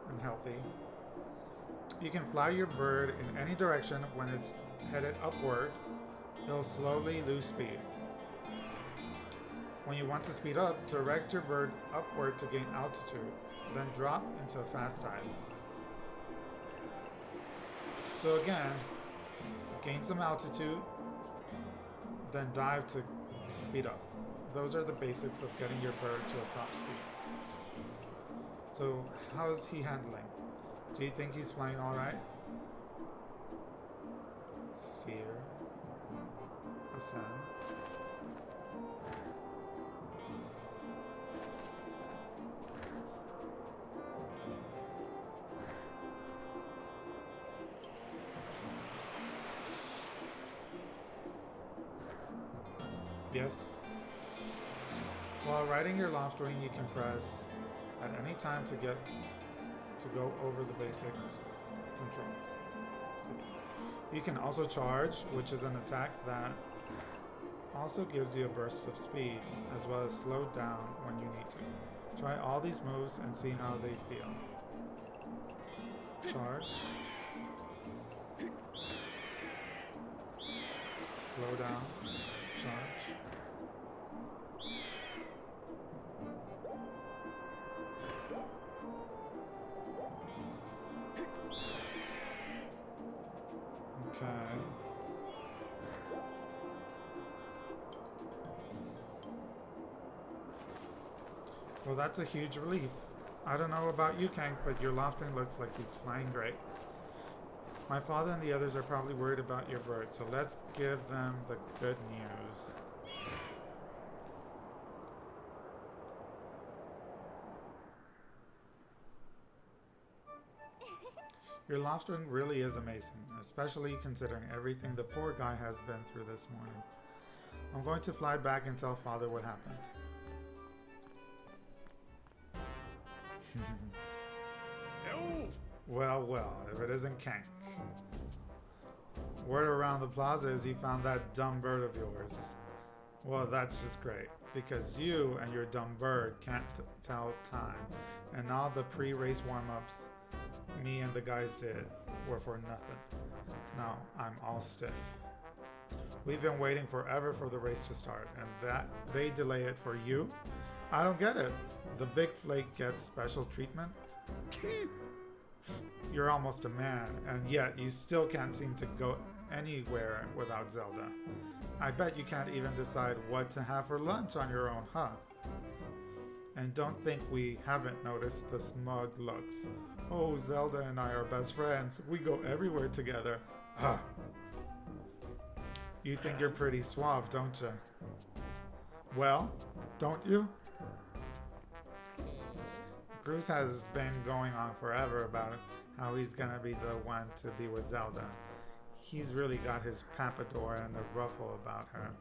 and healthy. You can fly your bird in any direction when it's headed upward. It'll slowly lose speed. When you want to speed up, direct your bird upward to gain altitude, then drop into a fast dive. So again, gain some altitude, then dive to speed up. Those are the basics of getting your bird to a top speed. So how's he handling? Do you think he's flying alright? Steer. Ascend. Yes. While riding your loft wing, you can press at any time to go over the basic control. You can also charge, which is an attack that also gives you a burst of speed, as well as slow down when you need to. Try all these moves and see how they feel. Charge. Slow down. Charge. Okay. Well, that's a huge relief. I don't know about you, Kank, but your lofting looks like he's flying great. My father and the others are probably worried about your bird, so let's give them the good news. Your lofting really is amazing, especially considering everything the poor guy has been through this morning. I'm going to fly back and tell father what happened. Well, well, if it isn't Kank. Word around the plaza is he found that dumb bird of yours. Well, that's just great, because you and your dumb bird can't tell time, and all the pre-race warm-ups me and the guys did were for nothing. Now I'm all stiff. We've been waiting forever for the race to start, and that they delay it for you? I don't get it. The big flake gets special treatment? You're almost a man, and yet you still can't seem to go anywhere without Zelda. I bet you can't even decide what to have for lunch on your own, huh? And don't think we haven't noticed the smug looks. Oh, Zelda and I are best friends. We go everywhere together. Ah. You think you're pretty suave, don't you? Well, don't you? Groose has been going on forever about how he's gonna be the one to be with Zelda. He's really got his papador and a ruffle about her.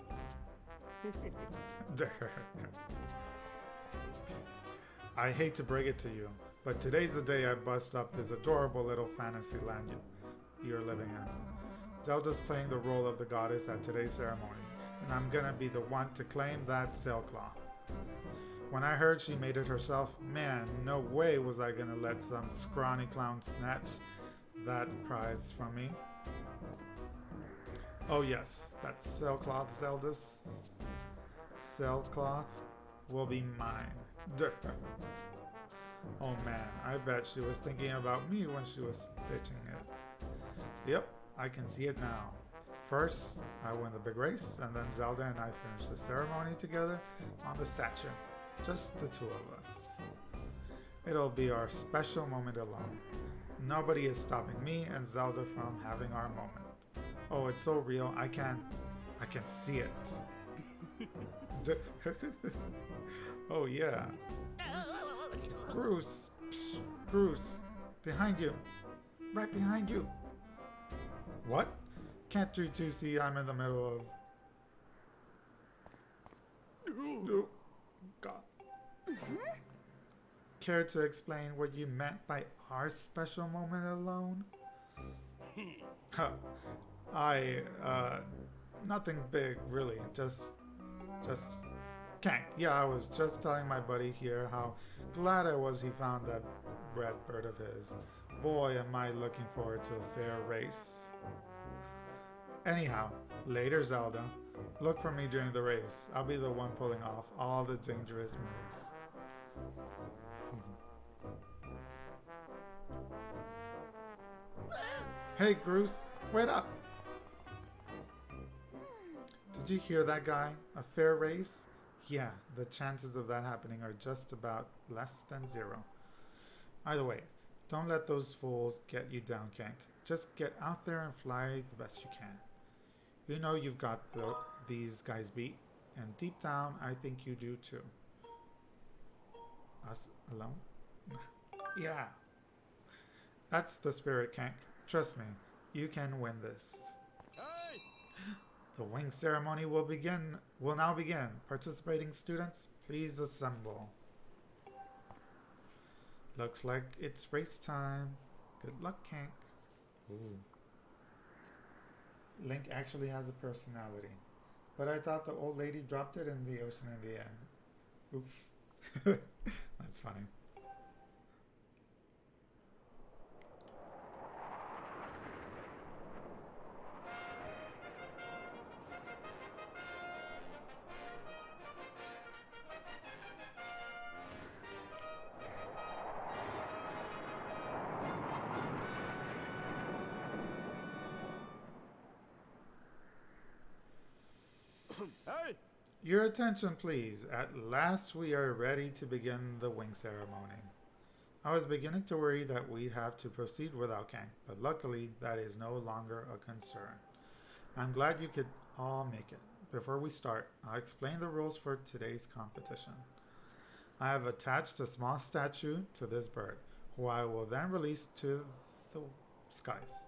I hate to break it to you, but today's the day I bust up this adorable little fantasy land you're living in. Zelda's playing the role of the goddess at today's ceremony, and I'm gonna be the one to claim that sailcloth. When I heard she made it herself, man, no way was I gonna let some scrawny clown snatch that prize from me. Oh yes, that sailcloth, Zelda's sailcloth will be mine. Oh man, I bet she was thinking about me when she was stitching it. Yep, I can see it now. First, I win the big race, and then Zelda and I finish the ceremony together on the statue. Just the two of us. It'll be our special moment alone. Nobody is stopping me and Zelda from having our moment. Oh, it's so real, I can see it. Oh yeah. Groose! Psst, Groose! Behind you! Right behind you! What? Can't you two see I'm in the middle of... Oh, God. Care to explain what you meant by our special moment alone? Nothing big, really. Just Kank. Yeah, I was just telling my buddy here how glad I was he found that red bird of his. Boy, am I looking forward to a fair race. Anyhow, later, Zelda. Look for me during the race. I'll be the one pulling off all the dangerous moves. Hey, Groose, wait up! Did you hear that guy? A fair race? Yeah, the chances of that happening are just about less than 0. Either way, don't let those fools get you down, Kank. Just get out there and fly the best you can. You know you've got these guys beat, and deep down, I think you do too. Us alone? Yeah. That's the spirit, Kank. Trust me, you can win this. Hey! The wing ceremony will now begin. Participating students, please assemble. Looks like it's race time. Good luck, Kank. Ooh. Link actually has a personality. But I thought the old lady dropped it in the ocean in the end. Oof. That's funny. Hey! Your attention, please. At last, we are ready to begin the wing ceremony. I was beginning to worry that we'd have to proceed without Kank, but luckily, that is no longer a concern. I'm glad you could all make it. Before we start, I'll explain the rules for today's competition. I have attached a small statue to this bird, who I will then release to the skies.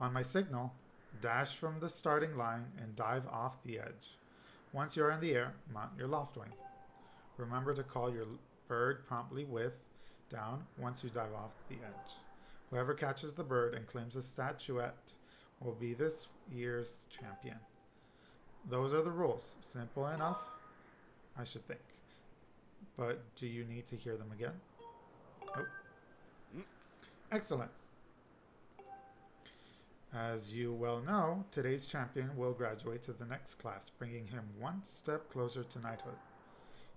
On my signal, dash from the starting line and dive off the edge. Once you're in the air, mount your loft wing. Remember to call your bird promptly with down once you dive off the edge. Whoever catches the bird and claims a statuette will be this year's champion. Those are the rules. Simple enough, I should think. But do you need to hear them again? Oh. Excellent. As you well know, today's champion will graduate to the next class, bringing him one step closer to knighthood.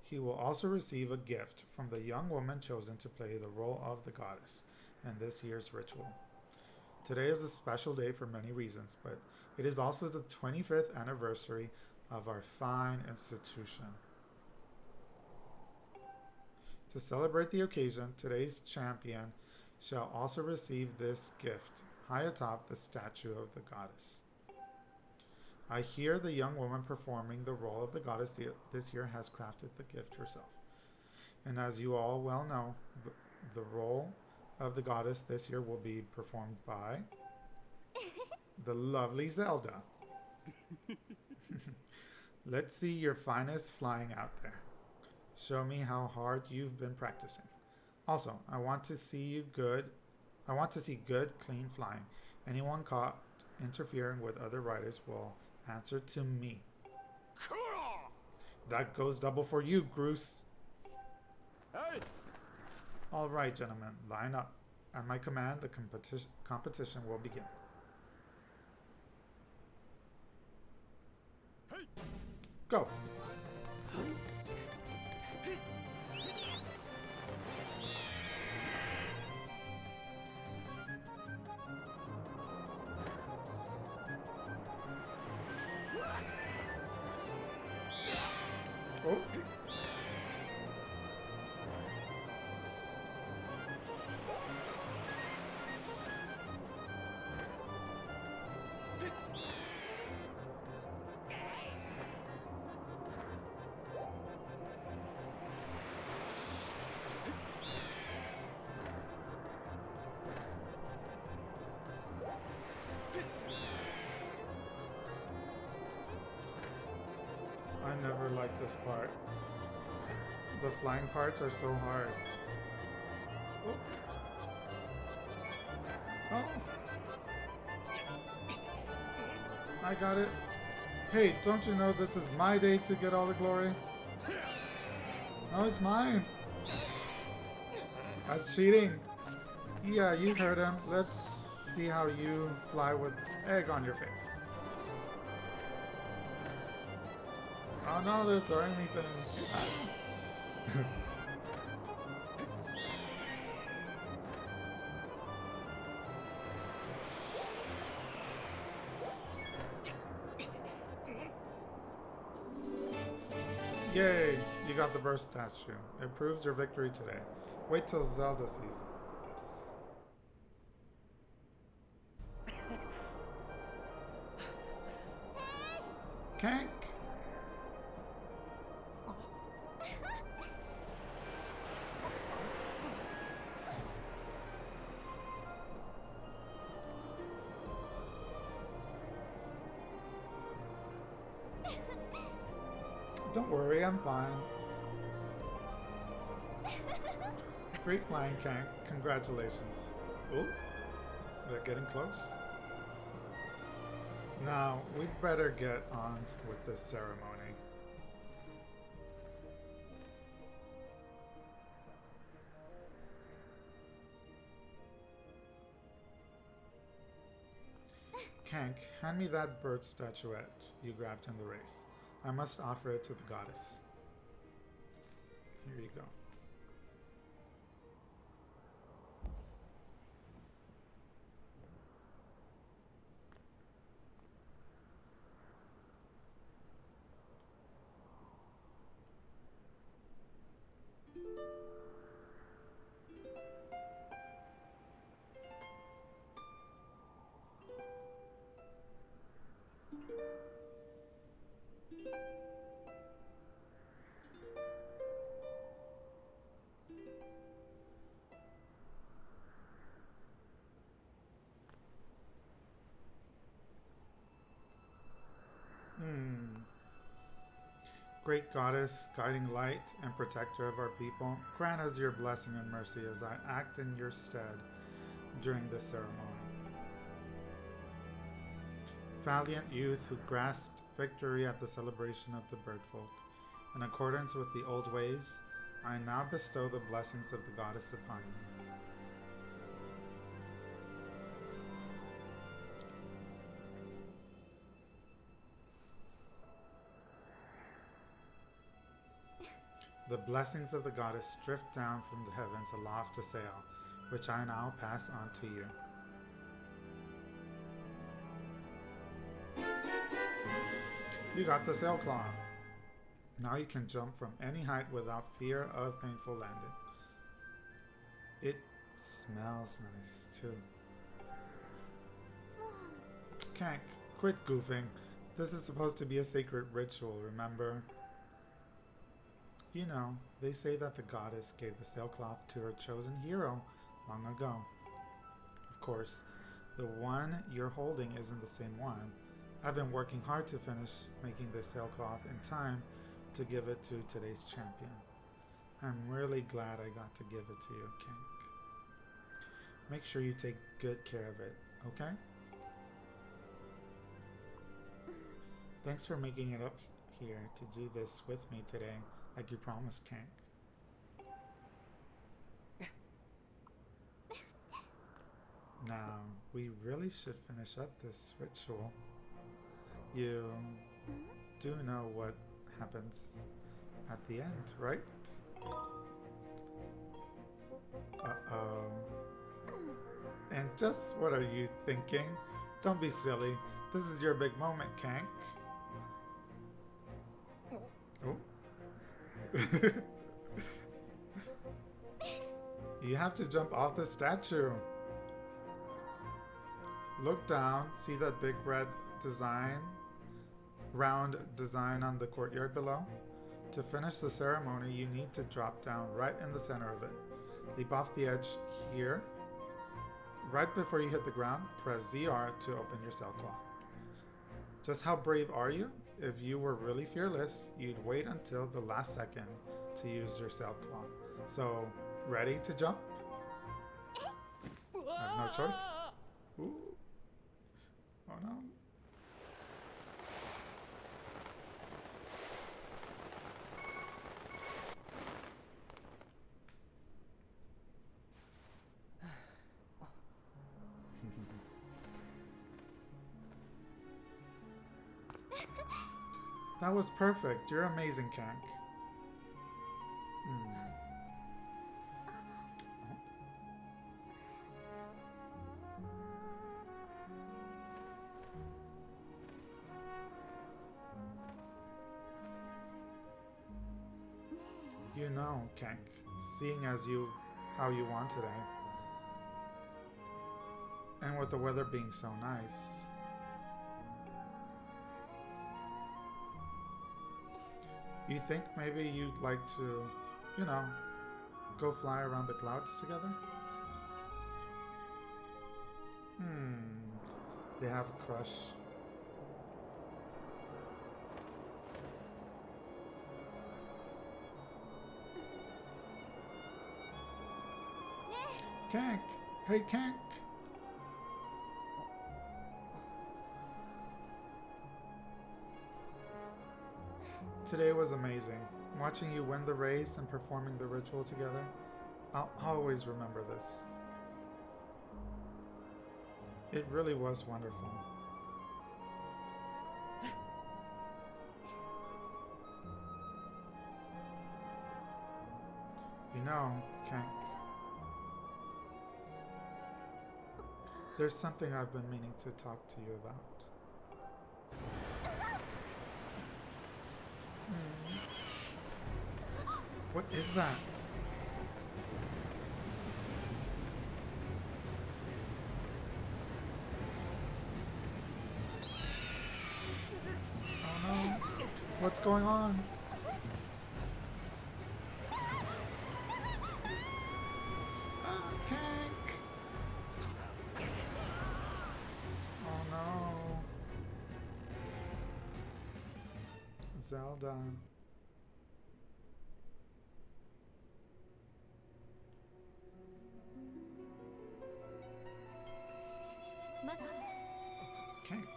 He will also receive a gift from the young woman chosen to play the role of the goddess in this year's ritual. Today is a special day for many reasons, but it is also the 25th anniversary of our fine institution. To celebrate the occasion, today's champion shall also receive this gift high atop the statue of the goddess. I hear the young woman performing the role of the goddess this year has crafted the gift herself. And as you all well know, the role of the goddess this year will be performed by the lovely Zelda. Let's see your finest flying out there. Show me how hard you've been practicing. Also, I want to see good, clean flying. Anyone caught interfering with other riders will answer to me. That goes double for you, Groose. Hey! All right, gentlemen, line up. At my command, the competition will begin. Hey! Go! Oh. I never liked this part. The flying parts are so hard. Oh. Oh. I got it. Hey, don't you know this is my day to get all the glory? No, it's mine. That's cheating. Yeah, you heard him. Let's see how you fly with egg on your face. Oh no, they're throwing me things. Yay! You got the burst statue. It proves your victory today. Wait till Zelda sees this. Kank! Don't worry, I'm fine. Great flying, Kank. Congratulations. Oh, they're getting close. Now, we'd better get on with this ceremony. Kank, hand me that bird statuette you grabbed in the race. I must offer it to the goddess. Here you go. Great goddess, guiding light and protector of our people, grant us your blessing and mercy as I act in your stead during this ceremony. Valiant youth who grasped victory at the celebration of the birdfolk, in accordance with the old ways, I now bestow the blessings of the goddess upon you. The blessings of the goddess drift down from the heavens aloft to sail, which I now pass on to you. You got the sailcloth. Now you can jump from any height without fear of painful landing. It smells nice too. Kank, quit goofing. This is supposed to be a sacred ritual, remember? You know, they say that the goddess gave the sailcloth to her chosen hero long ago. Of course, the one you're holding isn't the same one. I've been working hard to finish making this sailcloth in time to give it to today's champion. I'm really glad I got to give it to you, Kank. Make sure you take good care of it, okay? Thanks for making it up here to do this with me today, like you promised, Kank. Now, we really should finish up this ritual. You do know what happens at the end, right? Uh-oh. And just what are you thinking? Don't be silly. This is your big moment, Kank. Oh. You have to jump off the statue. Look down, see that big red design, round design on the courtyard below? To finish the ceremony, you need to drop down right in the center of it. Leap off the edge here. Right before you hit the ground, press ZR to open your sailcloth. Just how brave are you? If you were really fearless, you'd wait until the last second to use your sailcloth. So, ready to jump? I have no choice. Ooh. Oh no. That was perfect. You're amazing, Kank. You know, Kank, seeing as how you want today, and with the weather being so nice, you think maybe you'd like to, you know, go fly around the clouds together? They have a crush. Kank! Hey, Kank! Today was amazing. Watching you win the race and performing the ritual together. I'll always remember this. It really was wonderful. You know, Kank, there's something I've been meaning to talk to you about. What is that? Oh no. What's going on? Ah, Kank! Oh no. Zelda. Kank.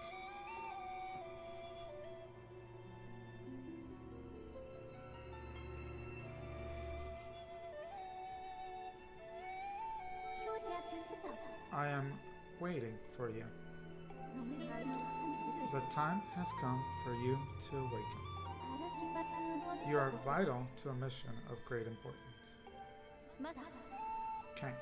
I am waiting for you. The time has come for you to awaken. You are vital to a mission of great importance. Kank.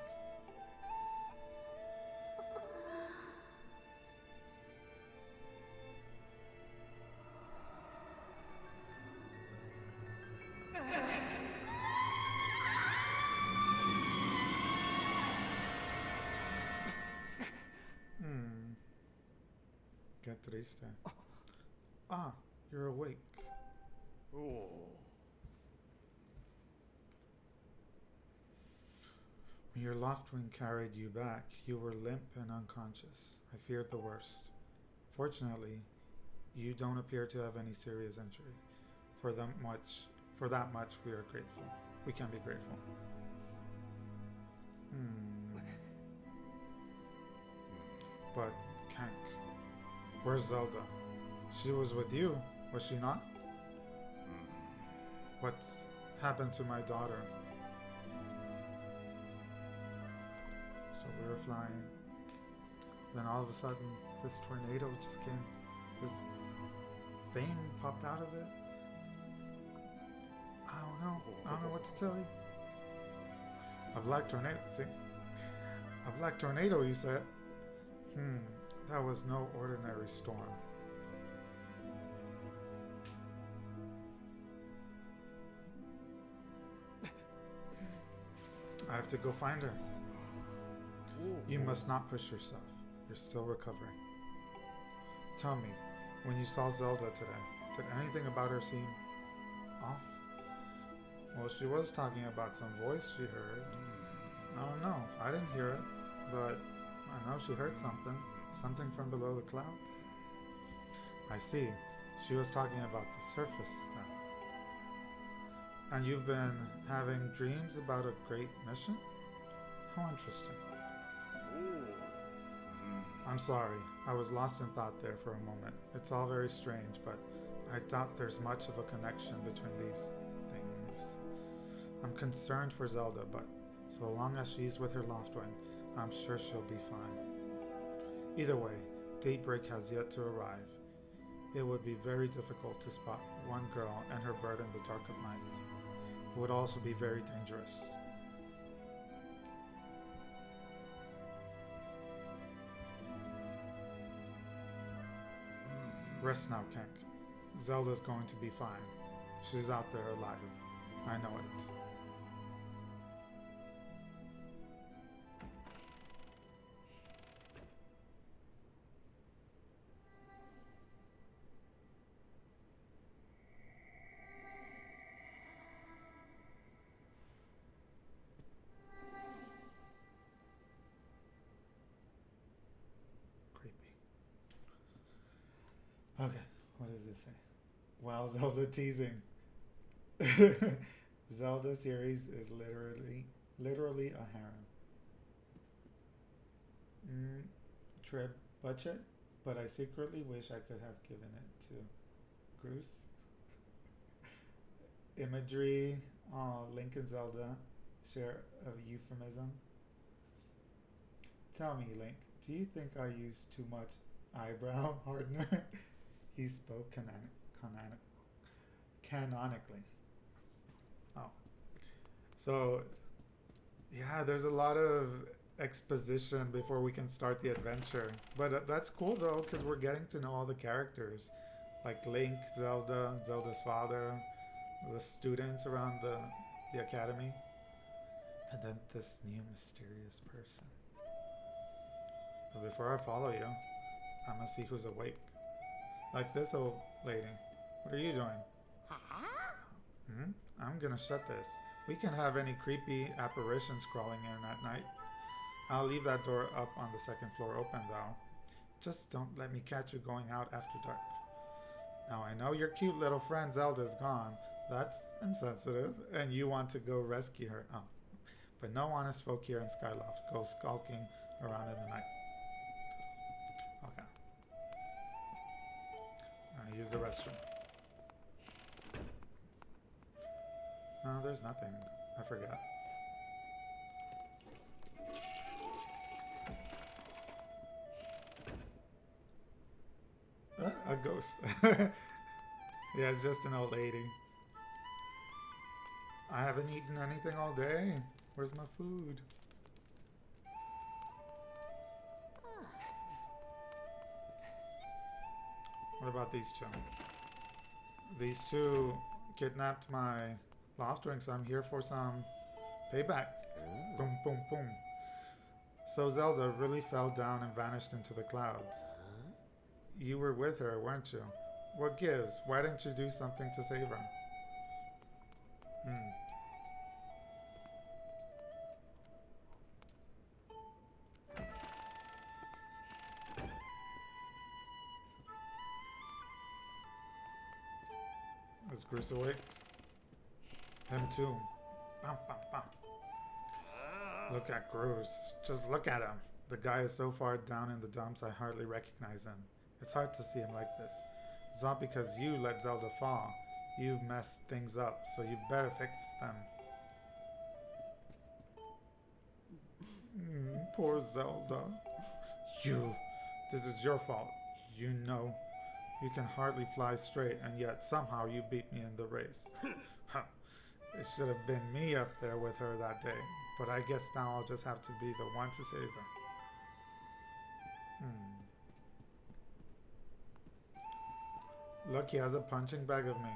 Qué triste. Ah, you're awake. Oh. When your Loftwing carried you back, you were limp and unconscious. I feared the worst. Fortunately, you don't appear to have any serious injury. For that much, we are grateful. We can be grateful. But, Kank, where's Zelda? She was with you, was she not? What's happened to my daughter? So we were flying. Then all of a sudden, this tornado just came. This thing popped out of it. I don't know. I don't know what to tell you. A black tornado. See? A black tornado, you said? That was no ordinary storm. I have to go find her. You must not push yourself. You're still recovering. Tell me, when you saw Zelda today, did anything about her seem off? Well, she was talking about some voice she heard. I don't know. I didn't hear it, but I know she heard something. Something from below the clouds. I see. She was talking about the surface then. And you've been having dreams about a great mission? How interesting. I'm sorry. I was lost in thought there for a moment. It's all very strange, but I doubt there's much of a connection between these things. I'm concerned for Zelda, but so long as she's with her Loftwing, I'm sure she'll be fine. Either way, daybreak has yet to arrive. It would be very difficult to spot one girl and her bird in the dark of night. It would also be very dangerous. Rest now, Kank. Zelda's going to be fine. She's out there alive. I know it. Okay, what does this say? Wow, Zelda teasing. Zelda series is literally a harem. Mm, trip budget, but I secretly wish I could have given it to Groose. Imagery, Link and Zelda share a euphemism. Tell me, Link, do you think I use too much eyebrow hardener? He spoke canonically. Oh. So, yeah, there's a lot of exposition before we can start the adventure. But that's cool though, because we're getting to know all the characters. Like Link, Zelda, Zelda's father, the students around the academy. And then this new mysterious person. But before I follow you, I'm gonna see who's awake. Like this old lady. What are you doing? Hmm? I'm gonna shut this. We can have any creepy apparitions crawling in at night. I'll leave that door up on the second floor open though. Just don't let me catch you going out after dark. Now I know your cute little friend Zelda's gone. That's insensitive. And you want to go rescue her. Oh. But no honest folk here in Skyloft go skulking around in the night. Okay. I'm gonna use the restroom. No, there's nothing. I forgot. A ghost. Yeah, it's just an old lady. I haven't eaten anything all day. Where's my food? What about these two? These two kidnapped my loftwing, so I'm here for some payback. Boom, boom, boom. So Zelda really fell down and vanished into the clouds. You were with her, weren't you? What gives? Why didn't you do something to save her? Is Groose awake? Him too. Bum, bum, bum. Look at Groose. Just look at him. The guy is so far down in the dumps I hardly recognize him. It's hard to see him like this. It's not because you let Zelda fall. You messed things up, so you better fix them. Poor Zelda. You. This is your fault. You know. You can hardly fly straight, and yet somehow you beat me in the race. It should have been me up there with her that day, but I guess now I'll just have to be the one to save her. Look, he has a punching bag of me.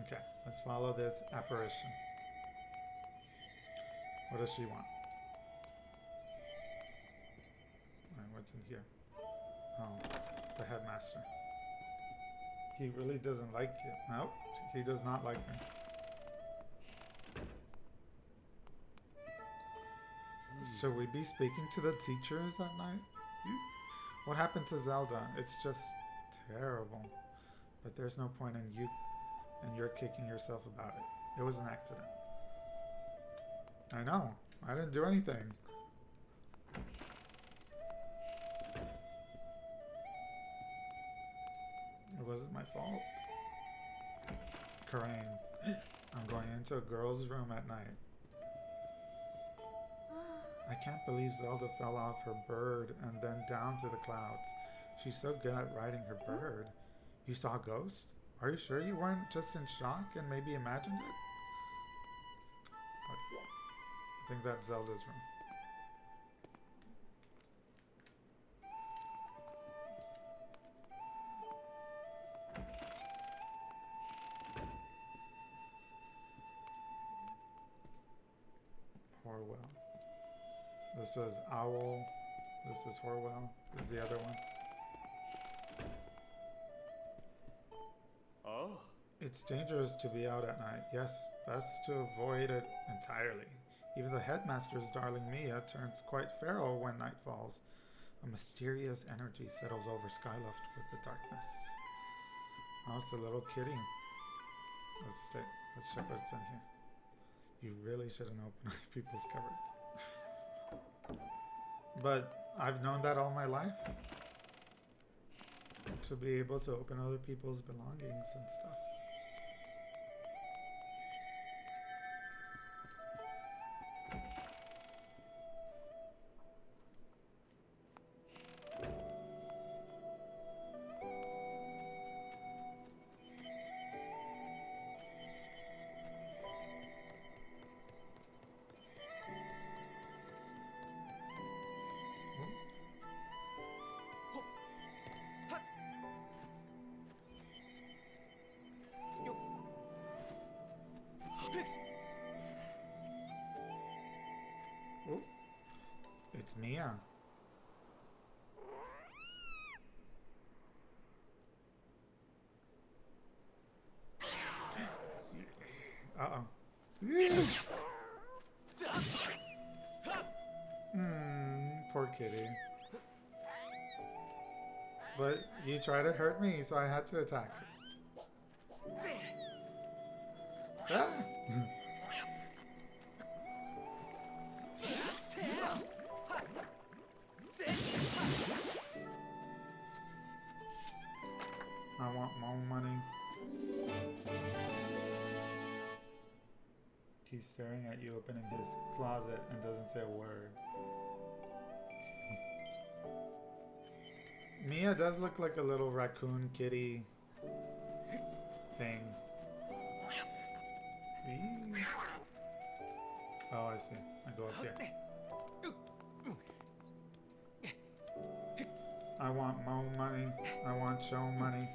Okay, let's follow this apparition. What does she want? Alright, what's in here? Oh, the headmaster. He really doesn't like you. Nope, he does not like me. Should we be speaking to the teachers that night? What happened to Zelda? It's just terrible. But there's no point in you're kicking yourself about it. It was an accident. I know. I didn't do anything. It wasn't my fault. Karain, I'm going into a girl's room at night. I can't believe Zelda fell off her bird and then down through the clouds. She's so good at riding her bird. You saw a ghost? Are you sure you weren't just in shock and maybe imagined it? I think that's Zelda's room. Horwell. This was Owl. This is Horwell. This is the other one. Oh. It's dangerous to be out at night. Yes, best to avoid it entirely. Even the headmaster's darling Mia turns quite feral when night falls. A mysterious energy settles over Skyloft with the darkness. Oh, it's a little kitty. Let's check what's in here. You really shouldn't open people's cupboards. But I've known that all my life. To be able to open other people's belongings and stuff. It's Mia. Uh-oh. Poor kitty. But you tried to hurt me, so I had to attack. Ah! I want more money. He's staring at you opening his closet and doesn't say a word. Mia does look like a little raccoon kitty thing. Eee. Oh, I see. I go up here. I want more money. I want show money.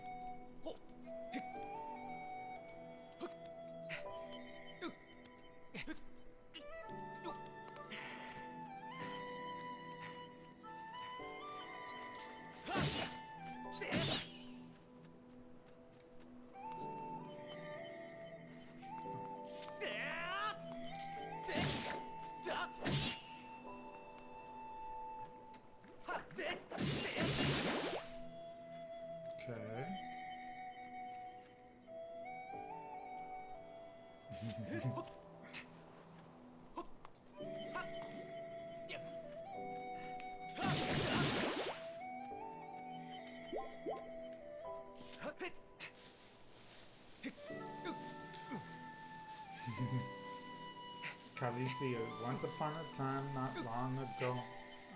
Khaleesi, once upon a time, not long ago,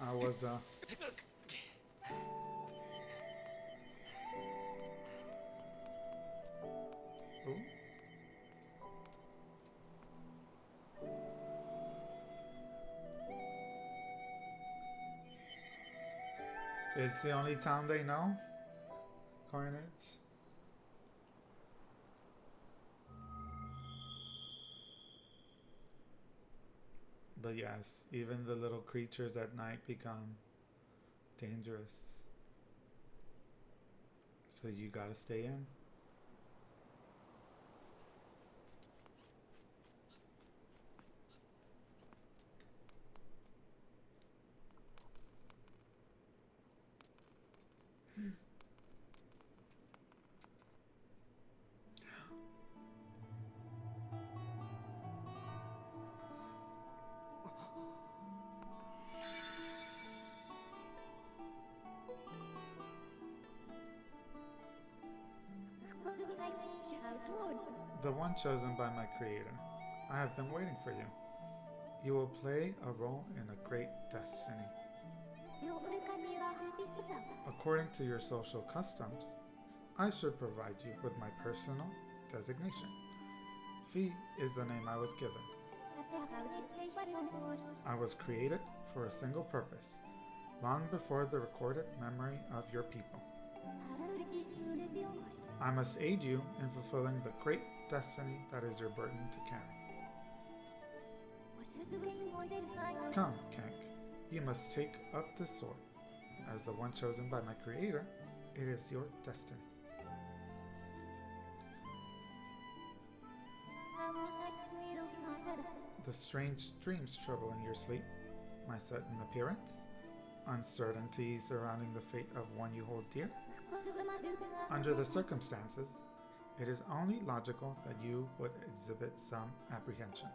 I was a... Ooh. It's the only town they know? Carnage? But yes, even the little creatures at night become dangerous. So you gotta stay in. The one chosen by my creator. I have been waiting for you. You will play a role in a great destiny. According to your social customs, I should provide you with my personal designation. Fi is the name I was given. I was created for a single purpose, long before the recorded memory of your people. I must aid you in fulfilling the great destiny that is your burden to carry. Come, Kank, you must take up this sword. As the one chosen by my creator, it is your destiny. The strange dreams troubling your sleep, my sudden appearance, uncertainty surrounding the fate of one you hold dear. Under the circumstances, It is only logical that you would exhibit some apprehension.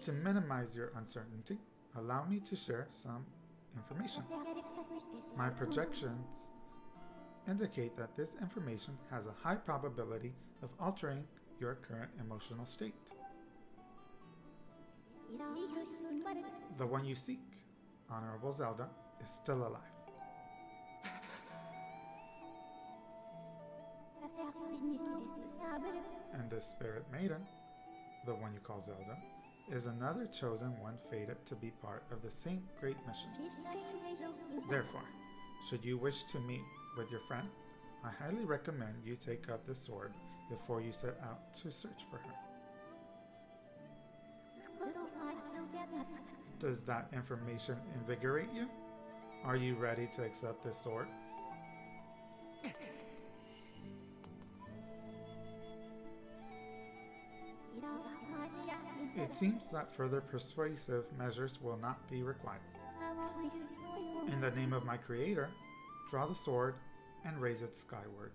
To minimize your uncertainty, allow me to share some information. My projections indicate that this information has a high probability of altering your current emotional state. The one you seek, Honorable Zelda, is still alive. And the Spirit Maiden, the one you call Zelda, is another chosen one fated to be part of the same great mission. Therefore, should you wish to meet with your friend, I highly recommend you take up the sword before you set out to search for her. Does that information invigorate you? Are you ready to accept this sword? It seems that further persuasive measures will not be required. In the name of my creator, draw the sword and raise it skyward.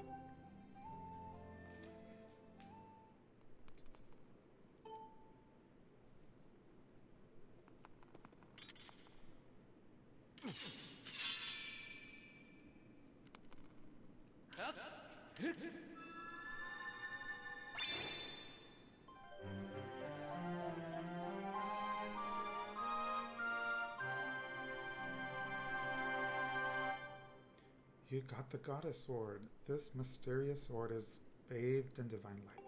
You got the goddess sword. This mysterious sword is bathed in divine light.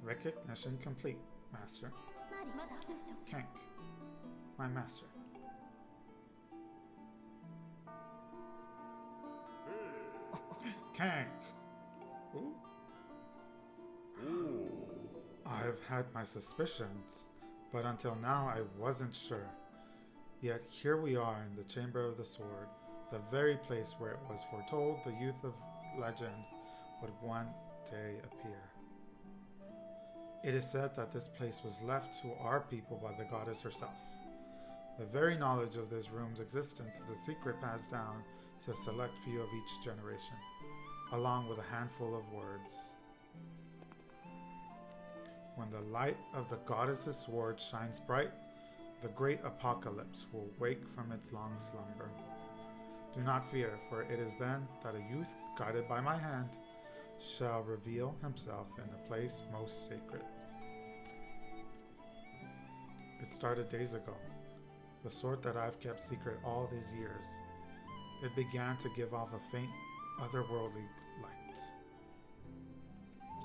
Recognition complete, Master. Kank, my master. Kank! Ooh. I've had my suspicions, but until now I wasn't sure. Yet here we are in the Chamber of the Sword, the very place where it was foretold the youth of legend would one day appear. It is said that this place was left to our people by the goddess herself. The very knowledge of this room's existence is a secret passed down to a select few of each generation, along with a handful of words. When the light of the goddess's sword shines bright, the great apocalypse will wake from its long slumber. Do not fear, for it is then that a youth, guided by my hand, shall reveal himself in the place most sacred. It started days ago, the sword that I've kept secret all these years. It began to give off a faint, otherworldly light.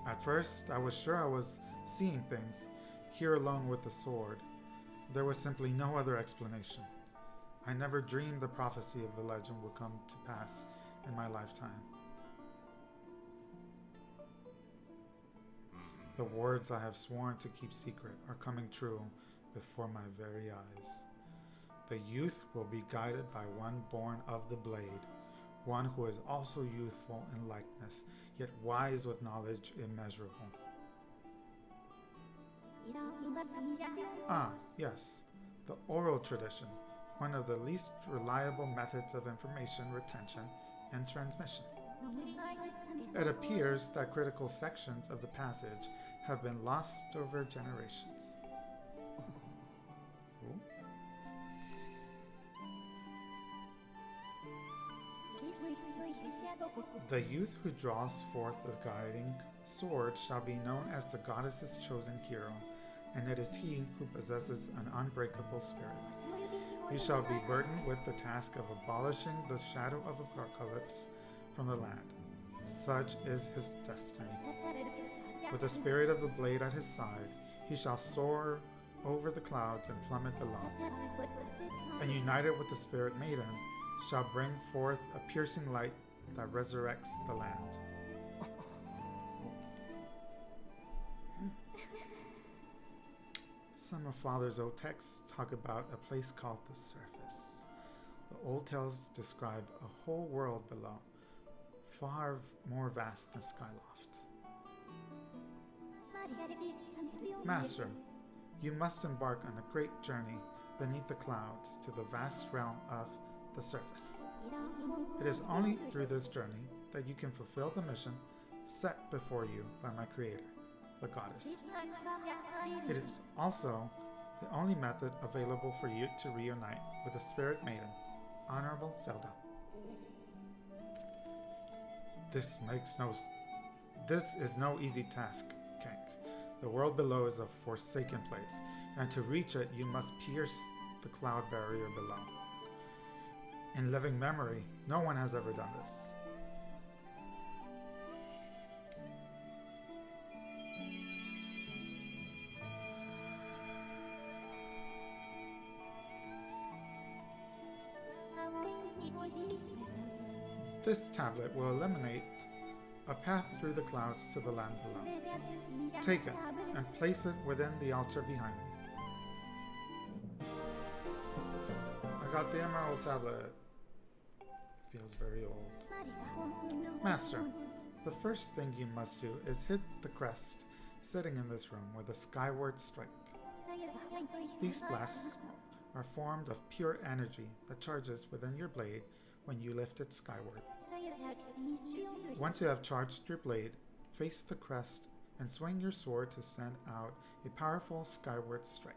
At first, I was sure I was seeing things, here alone with the sword. There was simply no other explanation. I never dreamed the prophecy of the legend would come to pass in my lifetime. The words I have sworn to keep secret are coming true before my very eyes. The youth will be guided by one born of the blade, one who is also youthful in likeness, yet wise with knowledge immeasurable. Ah, yes, the oral tradition, one of the least reliable methods of information retention and transmission. It appears that critical sections of the passage have been lost over generations. Ooh. The youth who draws forth the guiding sword shall be known as the goddess's chosen hero, and it is he who possesses an unbreakable spirit. He shall be burdened with the task of abolishing the shadow of apocalypse from the land. Such is his destiny. With the spirit of the blade at his side, he shall soar over the clouds and plummet below. And united with the Spirit Maiden, shall bring forth a piercing light that resurrects the land. Some of Father's old texts talk about a place called the Surface. The old tales describe a whole world below, far more vast than Skyloft. Master, you must embark on a great journey beneath the clouds to the vast realm of the surface. It is only through this journey that you can fulfill the mission set before you by my creator, the goddess. It is also the only method available for you to reunite with the spirit maiden, Honorable Zelda. This is no easy task, Kank. The world below is a forsaken place, and to reach it you must pierce the cloud barrier below. In living memory, no one has ever done this. This tablet will eliminate a path through the clouds to the land below. Take it and place it within the altar behind me. I got the emerald tablet. Feels very old. Master, the first thing you must do is hit the crest sitting in this room with a skyward strike. These blasts are formed of pure energy that charges within your blade when you lift it skyward. Once you have charged your blade, face the crest and swing your sword to send out a powerful skyward strike.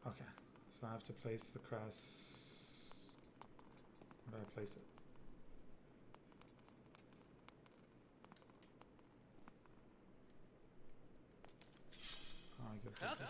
Okay, so I have to place the crest. Where do I place it? Oh, I guess like this.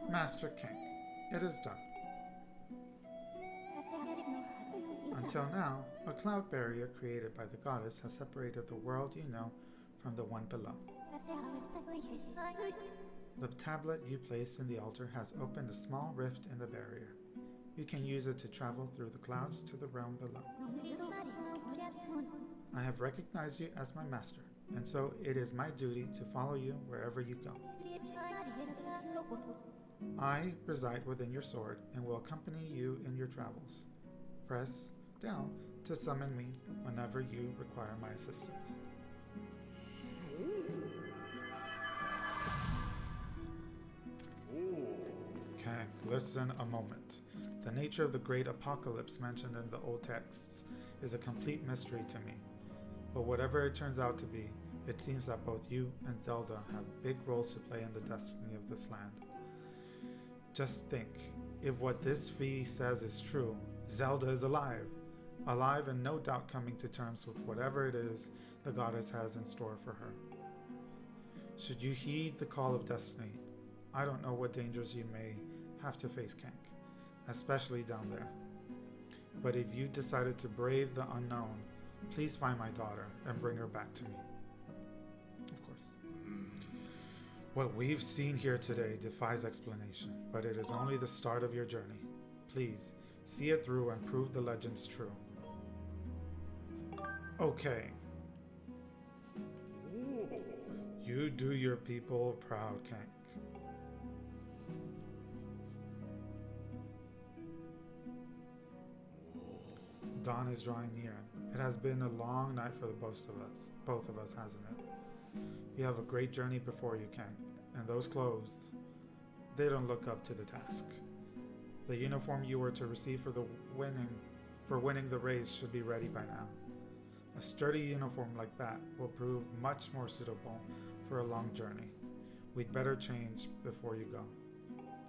Master Kank, it is done. Until now, a cloud barrier created by the goddess has separated the world you know from the one below. The tablet you placed in the altar has opened a small rift in the barrier. You can use it to travel through the clouds to the realm below. I have recognized you as my master, and so it is my duty to follow you wherever you go. I reside within your sword and will accompany you in your travels. Press down to summon me whenever you require my assistance. Kank, listen a moment. The nature of the great apocalypse mentioned in the old texts is a complete mystery to me. But whatever it turns out to be, it seems that both you and Zelda have big roles to play in the destiny of this land. Just think, if what this fee says is true, Zelda is alive. Alive and no doubt coming to terms with whatever it is the goddess has in store for her. Should you heed the call of destiny, I don't know what dangers you may have to face, Kank, especially down there. But if you decided to brave the unknown, please find my daughter and bring her back to me. Of course. What we've seen here today defies explanation, but it is only the start of your journey. Please, see it through and prove the legends true. Okay. You do your people proud, Kank. Dawn is drawing near. It has been a long night for the both of us, hasn't it? You have a great journey before you, Kank, and those clothes, they don't look up to the task. The uniform you were to receive for winning the race should be ready by now. A sturdy uniform like that will prove much more suitable for a long journey. We'd better change before you go.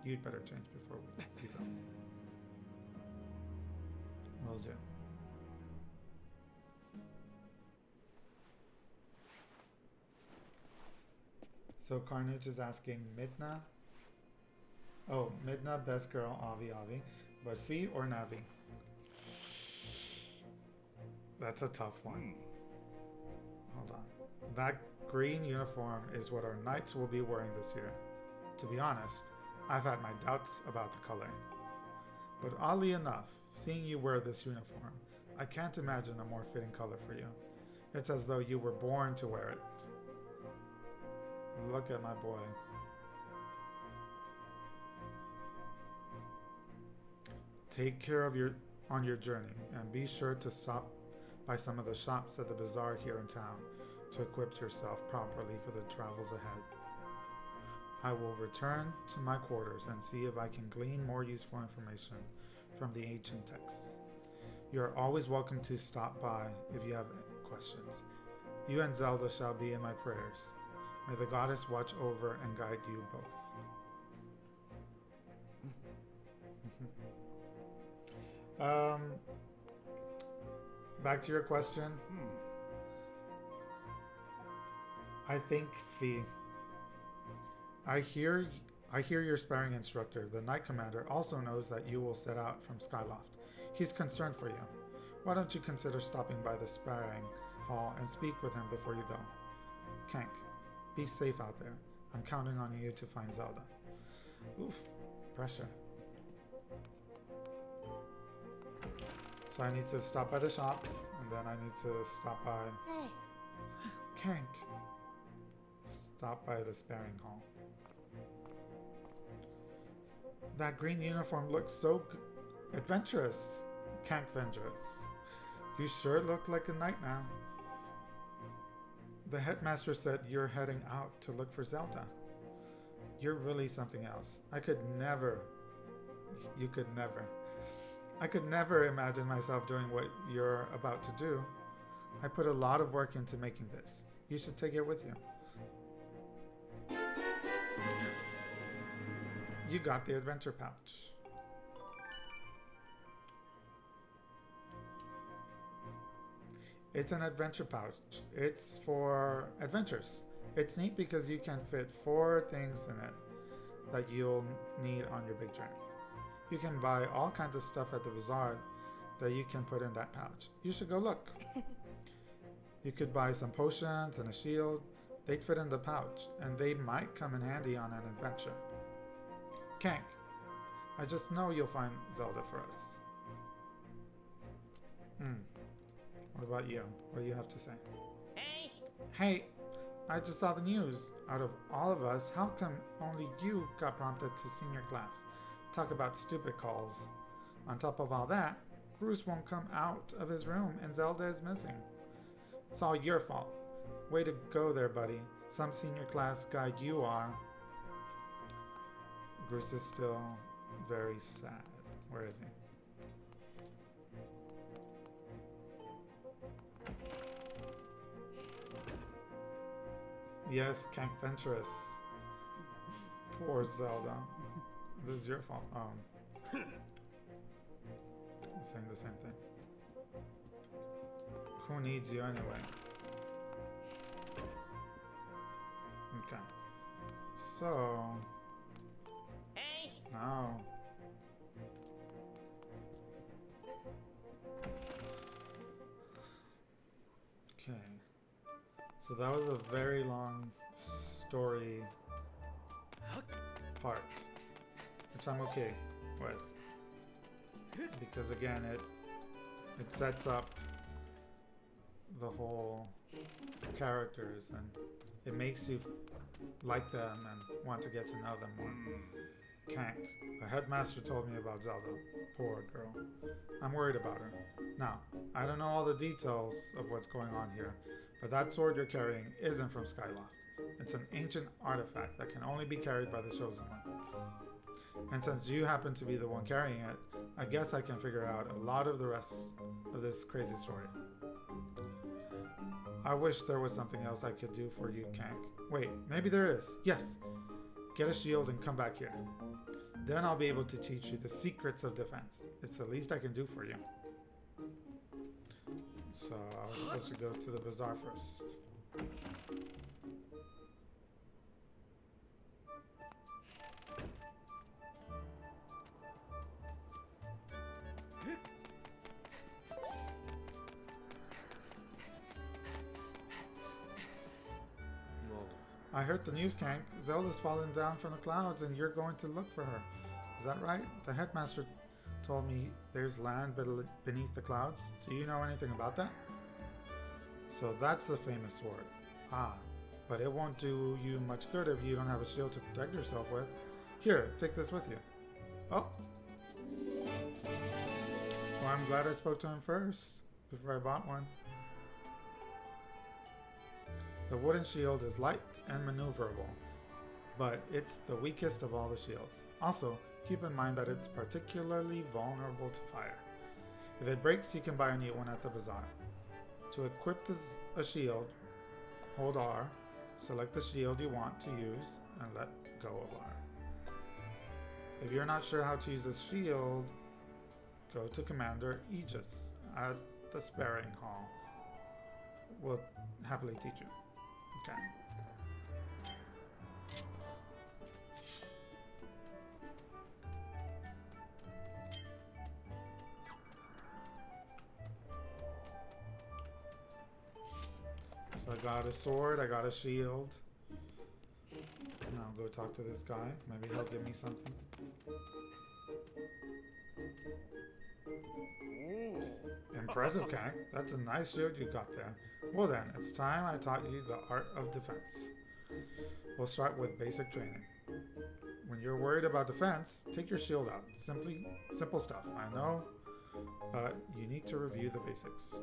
You'd better change before you go. Will do. So Carnage is asking Midna. Oh, Midna, best girl, Avi Avi. But Fee or Navi? That's a tough one. Hold on. That green uniform is what our knights will be wearing this year. To be honest, I've had my doubts about the color. But oddly enough, seeing you wear this uniform, I can't imagine a more fitting color for you. It's as though you were born to wear it. Look at my boy. Take care of on your journey, and be sure to stop by some of the shops at the bazaar here in town to equip yourself properly for the travels ahead. I will return to my quarters and see if I can glean more useful information from the ancient texts. You are always welcome to stop by if you have questions. You and Zelda shall be in my prayers. May the goddess watch over and guide you both. Back to your question. I think Fee. I hear your sparring instructor, the Knight Commander, also knows that you will set out from Skyloft. He's concerned for you. Why don't you consider stopping by the sparring hall and speak with him before you go? Kank, be safe out there. I'm counting on you to find Zelda. Oof, pressure. So I need to stop by the shops, and then I need to stop by... Kank. Stop by the sparring hall. That green uniform looks so adventurous. Kank Venturous. You sure look like a knight now. The headmaster said you're heading out to look for Zelda. You're really something else. I could never imagine myself doing what you're about to do. I put a lot of work into making this. You should take it with you. You got the adventure pouch. It's an adventure pouch. It's for adventures. It's neat because you can fit 4 things in it that you'll need on your big journey. You can buy all kinds of stuff at the bazaar that you can put in that pouch. You should go look. You could buy some potions and a shield. They'd fit in the pouch, and they might come in handy on an adventure. Kank, I just know you'll find Zelda for us. What about you? What do you have to say? Hey, I just saw the news. Out of all of us, how come only you got prompted to senior class? Talk about stupid calls. On top of all that, Groose won't come out of his room and Zelda is missing. It's all your fault. Way to go there, buddy. Some senior class guy you are. Groose is still very sad. Where is he? Yes, Kank Venturous. Poor Zelda. This is your fault. I'm saying the same thing. Who needs you anyway? Okay. So... No. Okay. So that was a very long story part, which I'm okay with. Because again, it sets up the whole characters and it makes you like them and want to get to know them more. Kank, the headmaster told me about Zelda. Poor girl. I'm worried about her. Now, I don't know all the details of what's going on here, but that sword you're carrying isn't from Skyloft. It's an ancient artifact that can only be carried by the Chosen One. And since you happen to be the one carrying it, I guess I can figure out a lot of the rest of this crazy story. I wish there was something else I could do for you, Kank. Wait, maybe there is. Yes. Get a shield and come back here. Then I'll be able to teach you the secrets of defense. It's the least I can do for you. So I was supposed to go to the bazaar first. I heard the news, Kank. Zelda's fallen down from the clouds and you're going to look for her. Is that right? The headmaster told me there's land beneath the clouds. Do you know anything about that? So that's the famous sword. Ah, but it won't do you much good if you don't have a shield to protect yourself with. Here, take this with you. Oh. Well, I'm glad I spoke to him first, before I bought one. The wooden shield is light and maneuverable, but it's the weakest of all the shields. Also, keep in mind that it's particularly vulnerable to fire. If it breaks, you can buy a new one at the bazaar. To equip a shield, hold R, select the shield you want to use, and let go of R. If you're not sure how to use a shield, go to Commander Aegis at the Sparring Hall. We'll happily teach you. Okay. So I got a sword, I got a shield. Now I'll go talk to this guy. Maybe he'll give me something. Impressive, Kank. That's a nice shield you got there. Well then, it's time I taught you the art of defense. We'll start with basic training. When you're worried about defense, take your shield out. Simple stuff, I know, but you need to review the basics.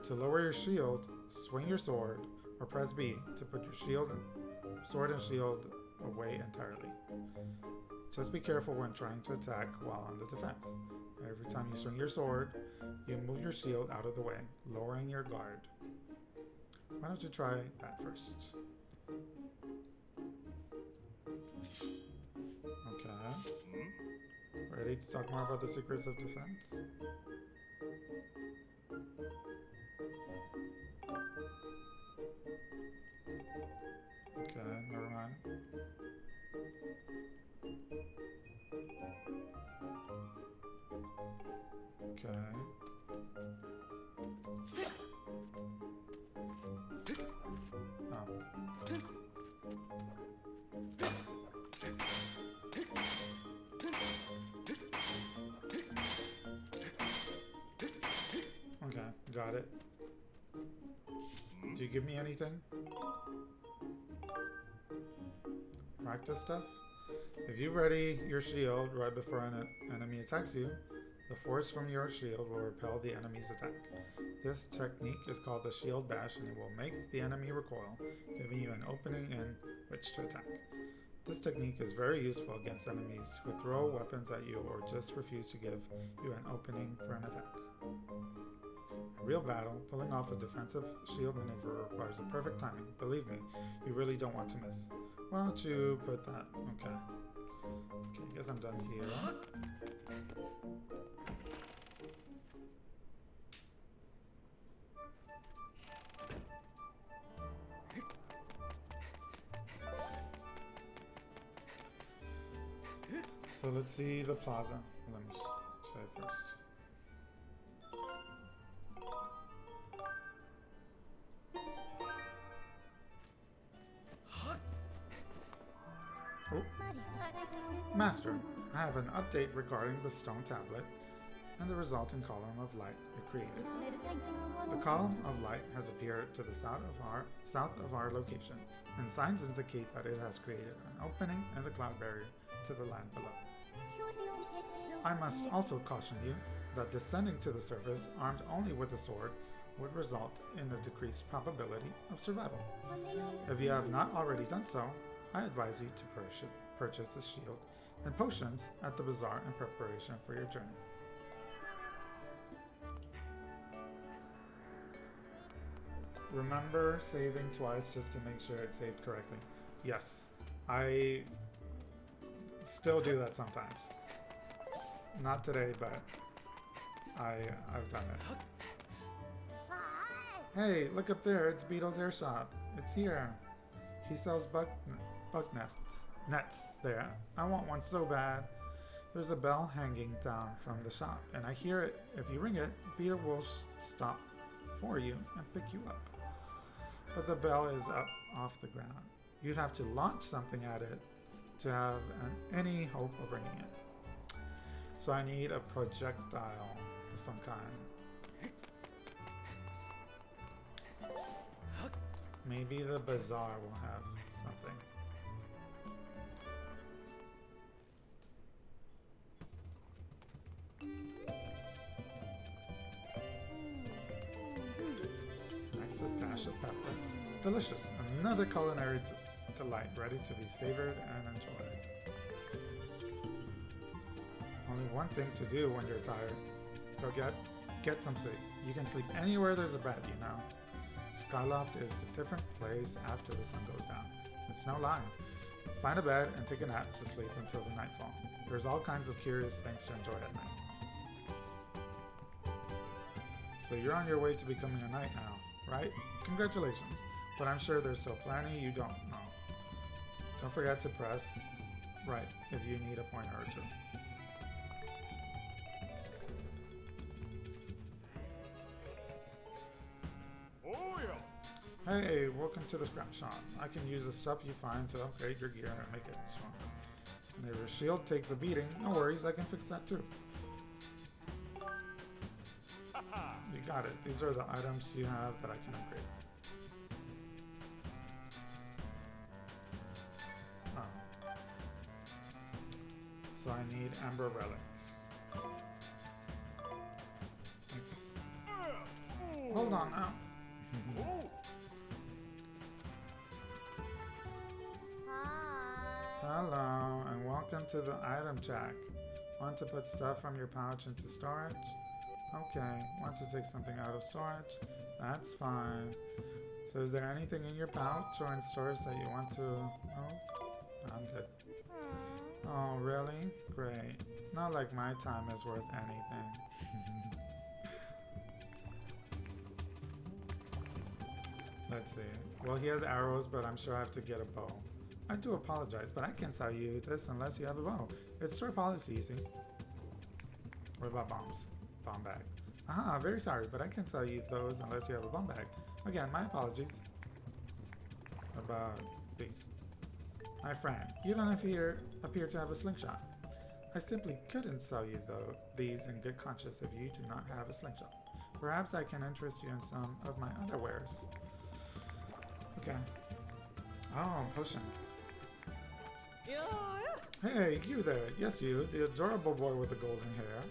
To lower your shield, swing your sword, or press B to put your sword and shield away entirely. Just be careful when trying to attack while on the defense. Every time you swing your sword, you move your shield out of the way, lowering your guard. Why don't you try that first? Okay. Ready to talk more about the secrets of defense? Okay, never mind. Okay. Oh. Okay, got it. Do you give me anything? Practice stuff? If you ready your shield right before an enemy attacks you, the force from your shield will repel the enemy's attack. This technique is called the shield bash and it will make the enemy recoil, giving you an opening in which to attack. This technique is very useful against enemies who throw weapons at you or just refuse to give you an opening for an attack. In real battle, pulling off a defensive shield maneuver requires the perfect timing. Believe me, you really don't want to miss. Why don't you put that? Okay. Okay, I guess I'm done here. So let's see the plaza. Let me say first. Oh. Master, I have an update regarding the stone tablet and the resulting column of light it created. The column of light has appeared to the south of our location, and signs indicate that it has created an opening in the cloud barrier to the land below. I must also caution you that descending to the surface armed only with a sword would result in a decreased probability of survival. If you have not already done so, I advise you to purchase a shield and potions at the bazaar in preparation for your journey. Remember saving twice just to make sure it's saved correctly. Yes, I still do that sometimes. Not today, but I've done it. Hey, look up there, it's Beetle's air shop. It's here. He sells bug nets there. I want one so bad. There's a bell hanging down from the shop, and I hear it. If you ring it, Beetle will stop for you and pick you up. But the bell is up off the ground. You'd have to launch something at it to have any hope of bringing it. So I need a projectile of some kind. Maybe the bazaar will have something. Next, a dash of pepper. Delicious. Another culinary delight ready to be savored and enjoyed. Only one thing to do when you're tired. Go get some sleep. You can sleep anywhere there's a bed, you know. Skyloft is a different place after the sun goes down. It's no lie. Find a bed and take a nap to sleep until the nightfall. There's all kinds of curious things to enjoy at night. So you're on your way to becoming a knight now, right? Congratulations. But I'm sure there's still plenty you don't know. Don't forget to press right if you need a pointer or two. Hey, welcome to the scrap shop. I can use the stuff you find to upgrade your gear and make it stronger. And if your shield takes a beating, no worries, I can fix that too. You got it. These are the items you have that I can upgrade. Oh. So I need Amber Relic. Thanks. Hold on now. Hello, and welcome to the item check. Want to put stuff from your pouch into storage? Okay. Want to take something out of storage? That's fine. So is there anything in your pouch or in storage that you want to move? I'm good. Oh, really? Great. Not like my time is worth anything. Let's see. Well, he has arrows, but I'm sure I have to get a bow. I do apologize, but I can't sell you this unless you have a bow. It's store policy, you see. What about bombs? Bomb bag. Aha, very sorry, but I can't sell you those unless you have a bomb bag. Again, my apologies. About these. My friend, you don't appear to have a slingshot. I simply couldn't sell you these in good conscience if you do not have a slingshot. Perhaps I can interest you in some of my other wares. Okay. Oh, potions. Hey, you there. Yes, you, the adorable boy with the golden hair.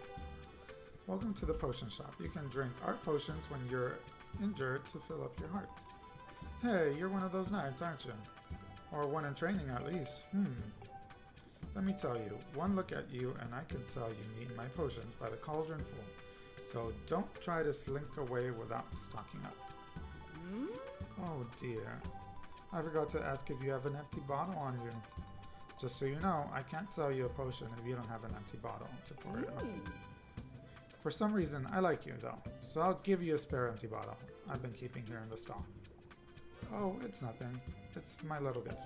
Welcome to the potion shop. You can drink art potions when you're injured to fill up your hearts. Hey, you're one of those knights, aren't you? Or one in training, at least. Let me tell you, one look at you and I can tell you need my potions by the cauldron full. So don't try to slink away without stocking up. Oh dear. I forgot to ask if you have an empty bottle on you. Just so you know, I can't sell you a potion if you don't have an empty bottle to pour it into. For some reason, I like you though, so I'll give you a spare empty bottle I've been keeping here in the stall. Oh, it's nothing. It's my little gift.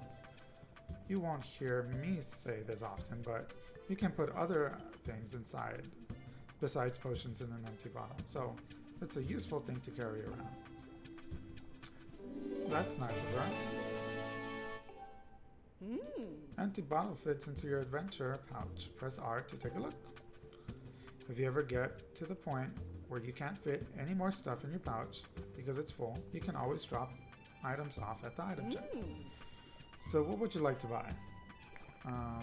You won't hear me say this often, but you can put other things inside besides potions in an empty bottle, so it's a useful thing to carry around. That's nice of her. Empty bottle fits into your adventure pouch. Press R to take a look. If you ever get to the point where you can't fit any more stuff in your pouch because it's full, you can always drop items off at the item check. So what would you like to buy? I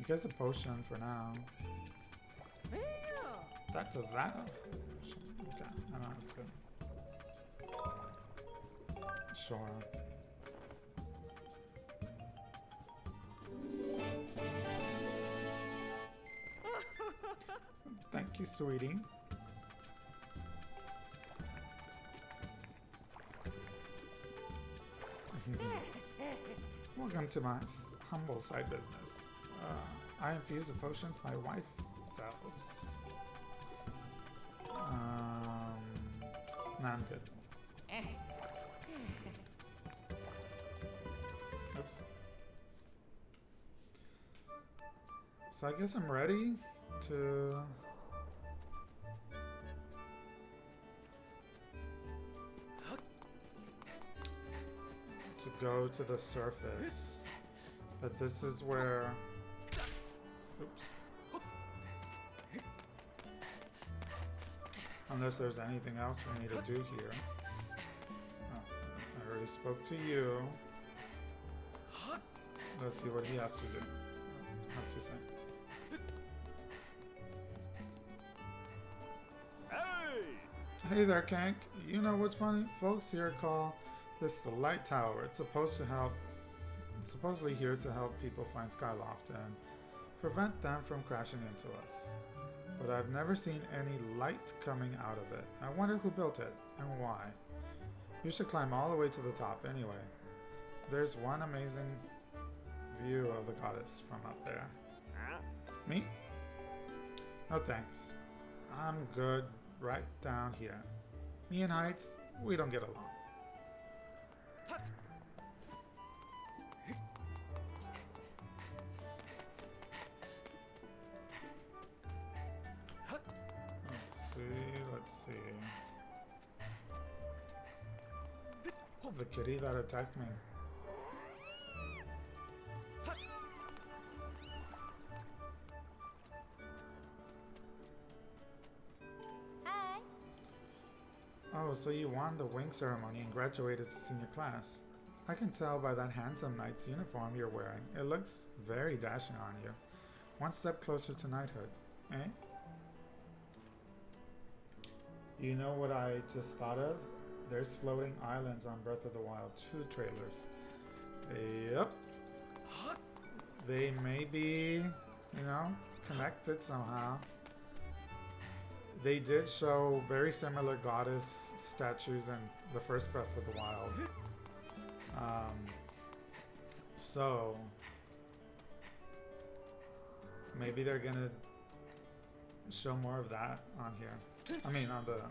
guess a potion for now. That's a Vata potion. Okay, I don't know, it's good. Sure. Thank you, sweetie. Welcome to my humble side business. I infuse the potions my wife sells. Nah, I'm good. Oops. So I guess I'm ready to... to go to the surface. But this is where... Oops. Unless there's anything else we need to do here. Oh, I already spoke to you. Let's see what he has to do. Have to say. Hey there, Kank. You know what's funny? Folks here call this the Light Tower. It's supposedly here to help people find Skyloft and prevent them from crashing into us. But I've never seen any light coming out of it. I wonder who built it and why. You should climb all the way to the top anyway. There's one amazing view of the goddess from up there. Me? No thanks. I'm good right down here. Me and heights, we don't get along. Let's see. The kitty that attacked me. Hi. Oh, so you won the wing ceremony and graduated to senior class. I can tell by that handsome knight's uniform you're wearing. It looks very dashing on you. One step closer to knighthood, eh? You know what I just thought of? There's floating islands on Breath of the Wild 2 trailers. Yep. They may be, you know, connected somehow. They did show very similar goddess statues in the first Breath of the Wild. So maybe they're gonna show more of that on here. I mean, on the...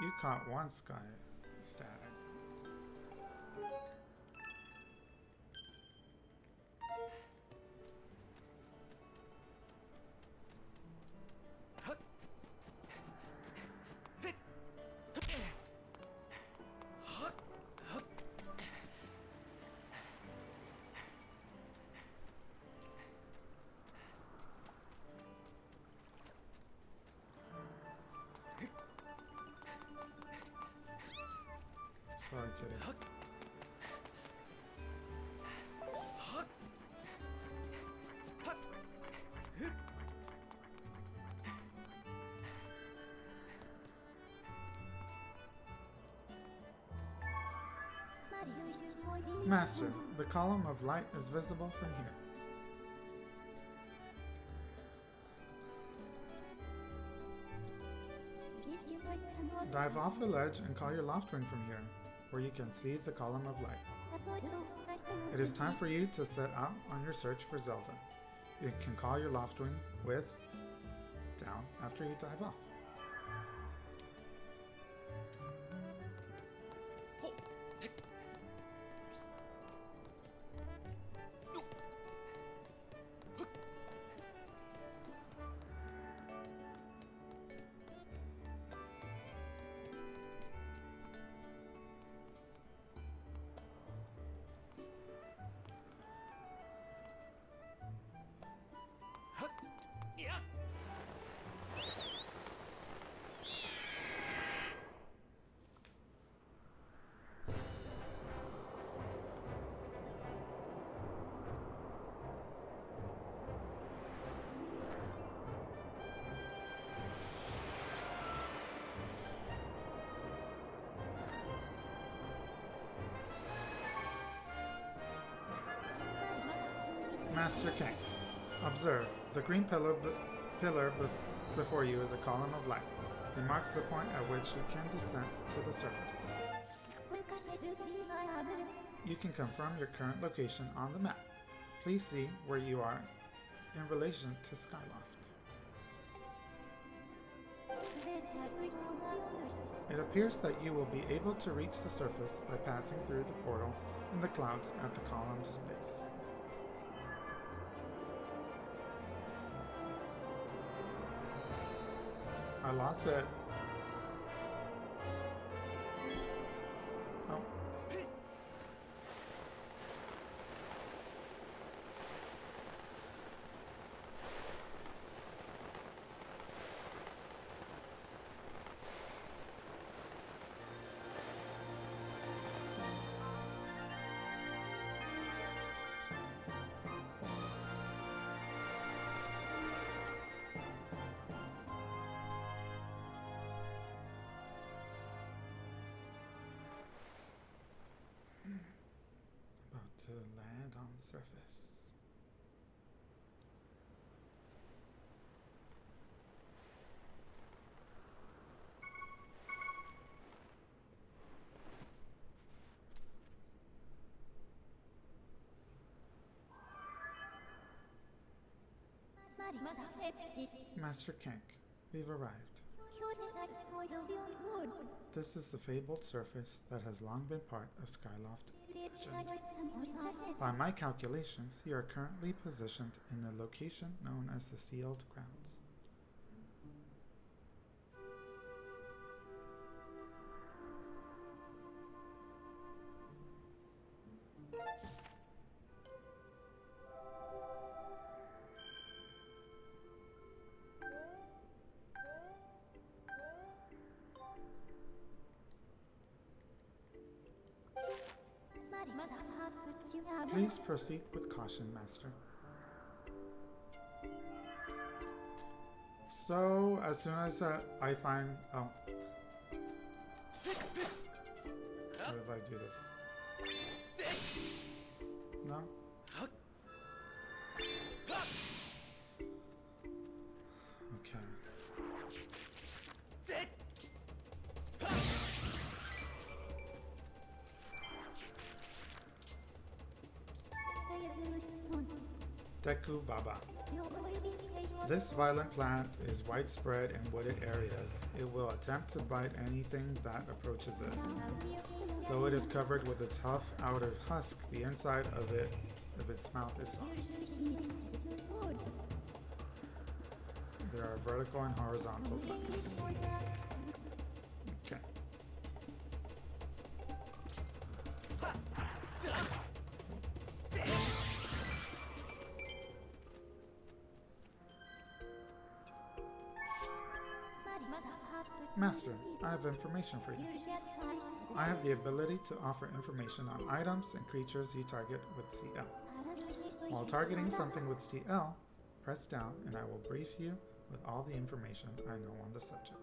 You caught one sky stag. Sorry, kidding. Master, the column of light is visible from here. Dive off the ledge and call your Loftwing from here, where you can see the column of light. It is time for you to set out on your search for Zelda. You can call your Loftwing with down after you dive off. Master Kank. Observe. The green pillar before you is a column of light. It marks the point at which you can descend to the surface. You can confirm your current location on the map. Please see where you are in relation to Skyloft. It appears that you will be able to reach the surface by passing through the portal in the clouds at the column's base. I lost it. land on the surface. Master Kank, we've arrived. This is the fabled surface that has long been part of Skyloft legend. By my calculations, you are currently positioned in the location known as the Sealed Grounds. Please proceed with caution, Master. So, as soon as I find... Oh. What if I do this? No? Okay. Deku Baba. This violent plant is widespread in wooded areas. It will attempt to bite anything that approaches it. Though it is covered with a tough outer husk, the inside of its mouth is soft. There are vertical and horizontal bites. Okay. Master, I have information for you. I have the ability to offer information on items and creatures you target with CL. While targeting something with CL, press down and I will brief you with all the information I know on the subject.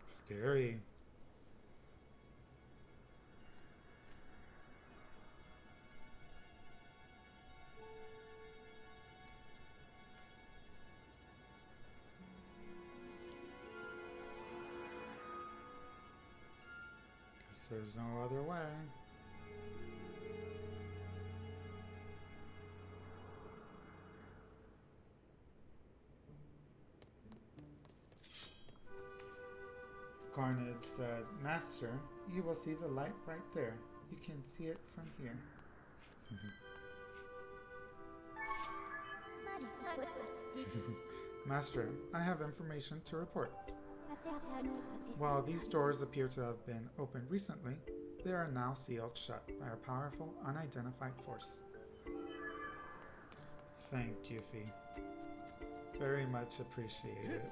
Scary. Guess there's no other way. Carnage said, Master, you will see the light right there. You can see it from here. Master, I have information to report. While these doors appear to have been opened recently, they are now sealed shut by a powerful, unidentified force. Thank you, Fee. Very much appreciated.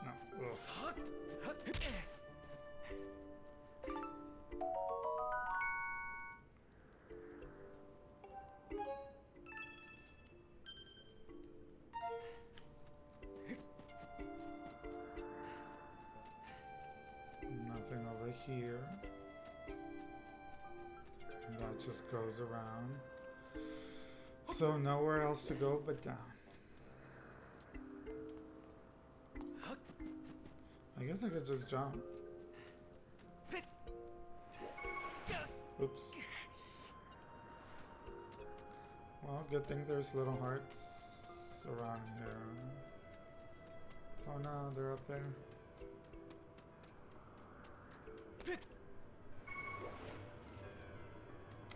No. Ugh. Nothing over here. And that just goes around. So nowhere else to go but down. I guess I could just jump. Oops. Well, good thing there's little hearts around here. Oh no, they're up there.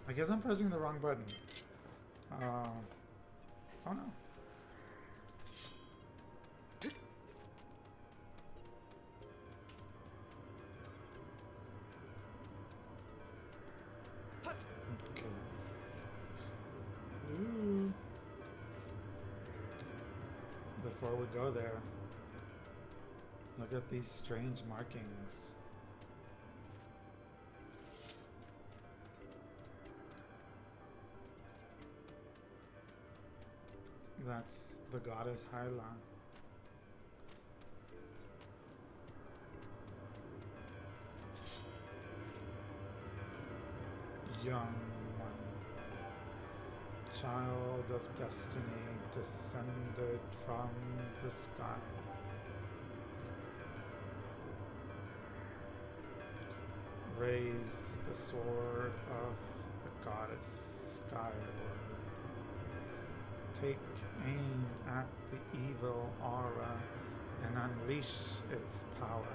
I guess I'm pressing the wrong button. Oh no. Okay. Ooh. Before we go there, look at these strange markings. That's the goddess Hyla. Young one, child of destiny, descended from the sky. Raise the sword of the goddess skyward. Take aim at the evil aura and unleash its power.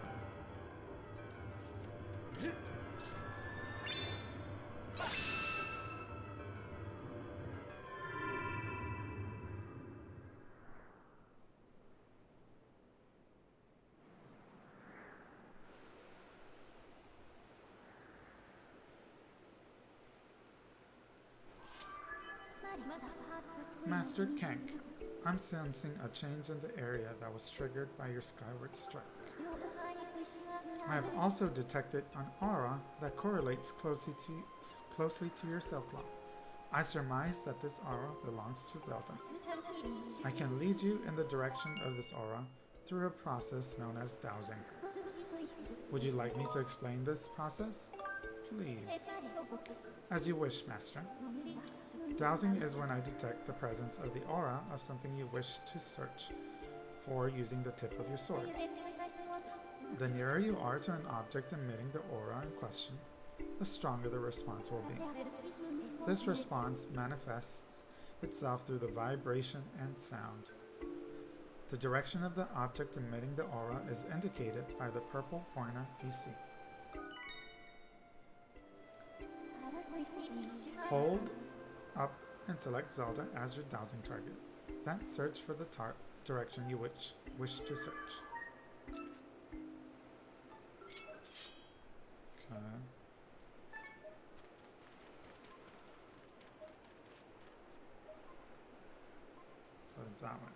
Master Kank, I'm sensing a change in the area that was triggered by your Skyward Strike. I have also detected an aura that correlates closely to your Zelda. I surmise that this aura belongs to Zelda. I can lead you in the direction of this aura through a process known as dowsing. Would you like me to explain this process? Please. As you wish, Master. Dowsing is when I detect the presence of the aura of something you wish to search for using the tip of your sword. The nearer you are to an object emitting the aura in question, the stronger the response will be. This response manifests itself through the vibration and sound. The direction of the object emitting the aura is indicated by the purple pointer you see. Hold up and select Zelda as your dowsing target. Then search for the direction you wish to search. Okay. So it's that way.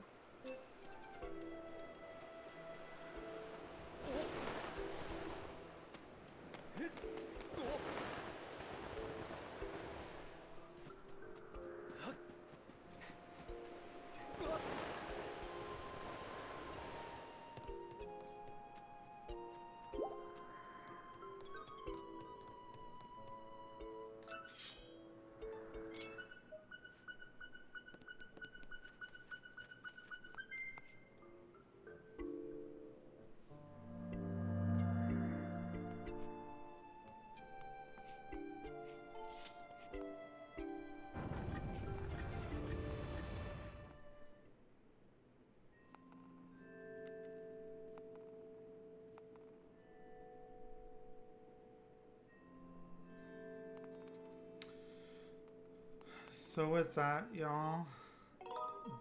So with that, y'all,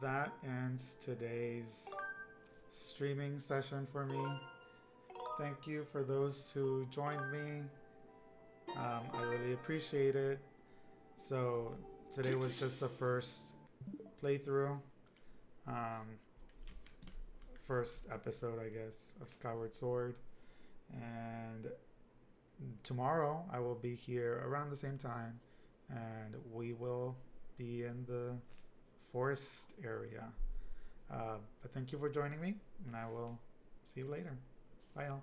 that ends today's streaming session for me. Thank you for those who joined me. I really appreciate it. So today was just the first playthrough, first episode, I guess, of Skyward Sword. And tomorrow I will be here around the same time, and we will be in the forest area. But thank you for joining me, and I will see you later. Bye, y'all.